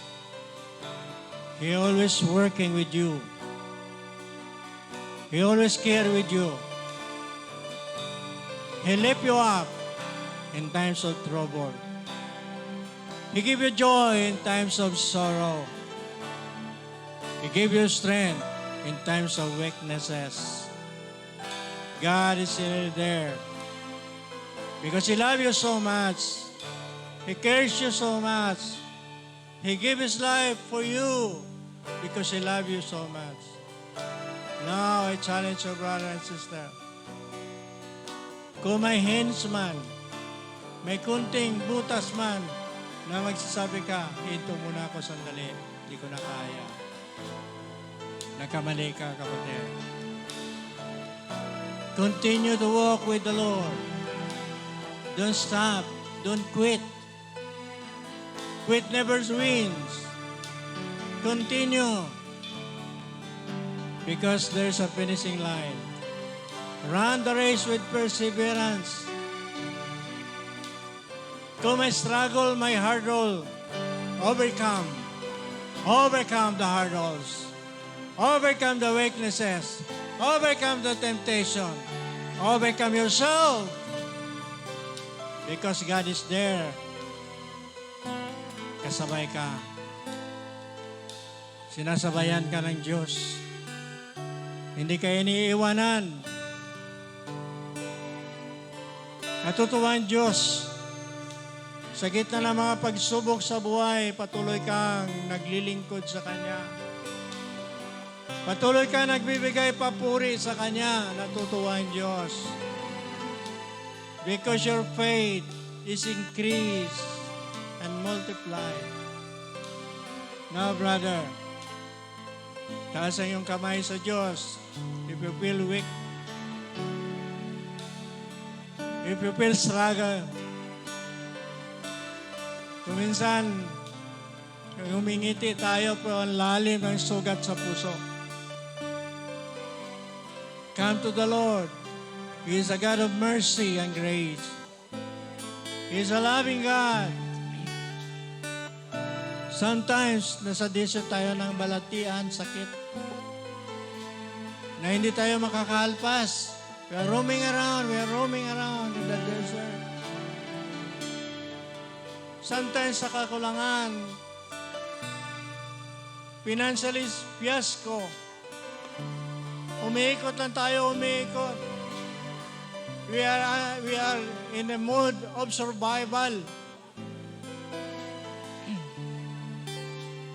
He always working with you. He always care with you. He lift you up in times of trouble. He give you joy in times of sorrow. He give you strength in times of weaknesses. God is still there because He loves you so much. He cares you so much. He gave His life for you because He loves you so much. Now, I challenge your brother and sister. Kung may hints man, may kunting butas man na magsasabi ka, hinto muna ako sandali, hindi ko na kaya. Nagkamali ka, kapatid. Continue to walk with the Lord. Don't stop. Don't quit. Quit never wins. Continue. Because there's a finishing line. Run the race with perseverance. Kung may struggle, may hurdle, overcome. Overcome the hurdles. Overcome the weaknesses. Overcome the temptation. Overcome yourself. Because God is there. Kasabay ka. Sinasabayan ka ng Diyos. Hindi ka iniiwanan. Natutuwa ang Diyos. Sa gitna ng mga pagsubok sa buhay, patuloy kang naglilingkod sa Kanya. Patuloy kang nagbibigay papuri sa Kanya. Natutuwa ang Diyos. Because your faith is increased and multiplied. Now, brother, taas ang iyong kamay sa Diyos. If you feel weak, if you feel struggle, kuminsan, humingiti tayo pero ang lalim ng sugat sa puso. Come to the Lord. He is a God of mercy and grace. He is a loving God. Sometimes, nasa desert tayo ng balatian, sakit, na hindi tayo makakalpas. We are roaming around in the desert. Sometimes sa kakulangan, financially fiasco, umiikot lang tayo, umiikot. We are in a mood of survival.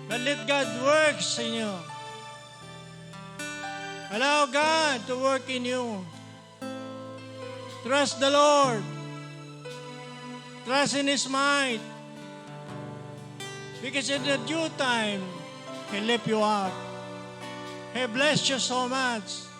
But let God work in you. Allow God to work in you. Trust the Lord. Trust in His might. Because in the due time, He lift you up. He bless you so much.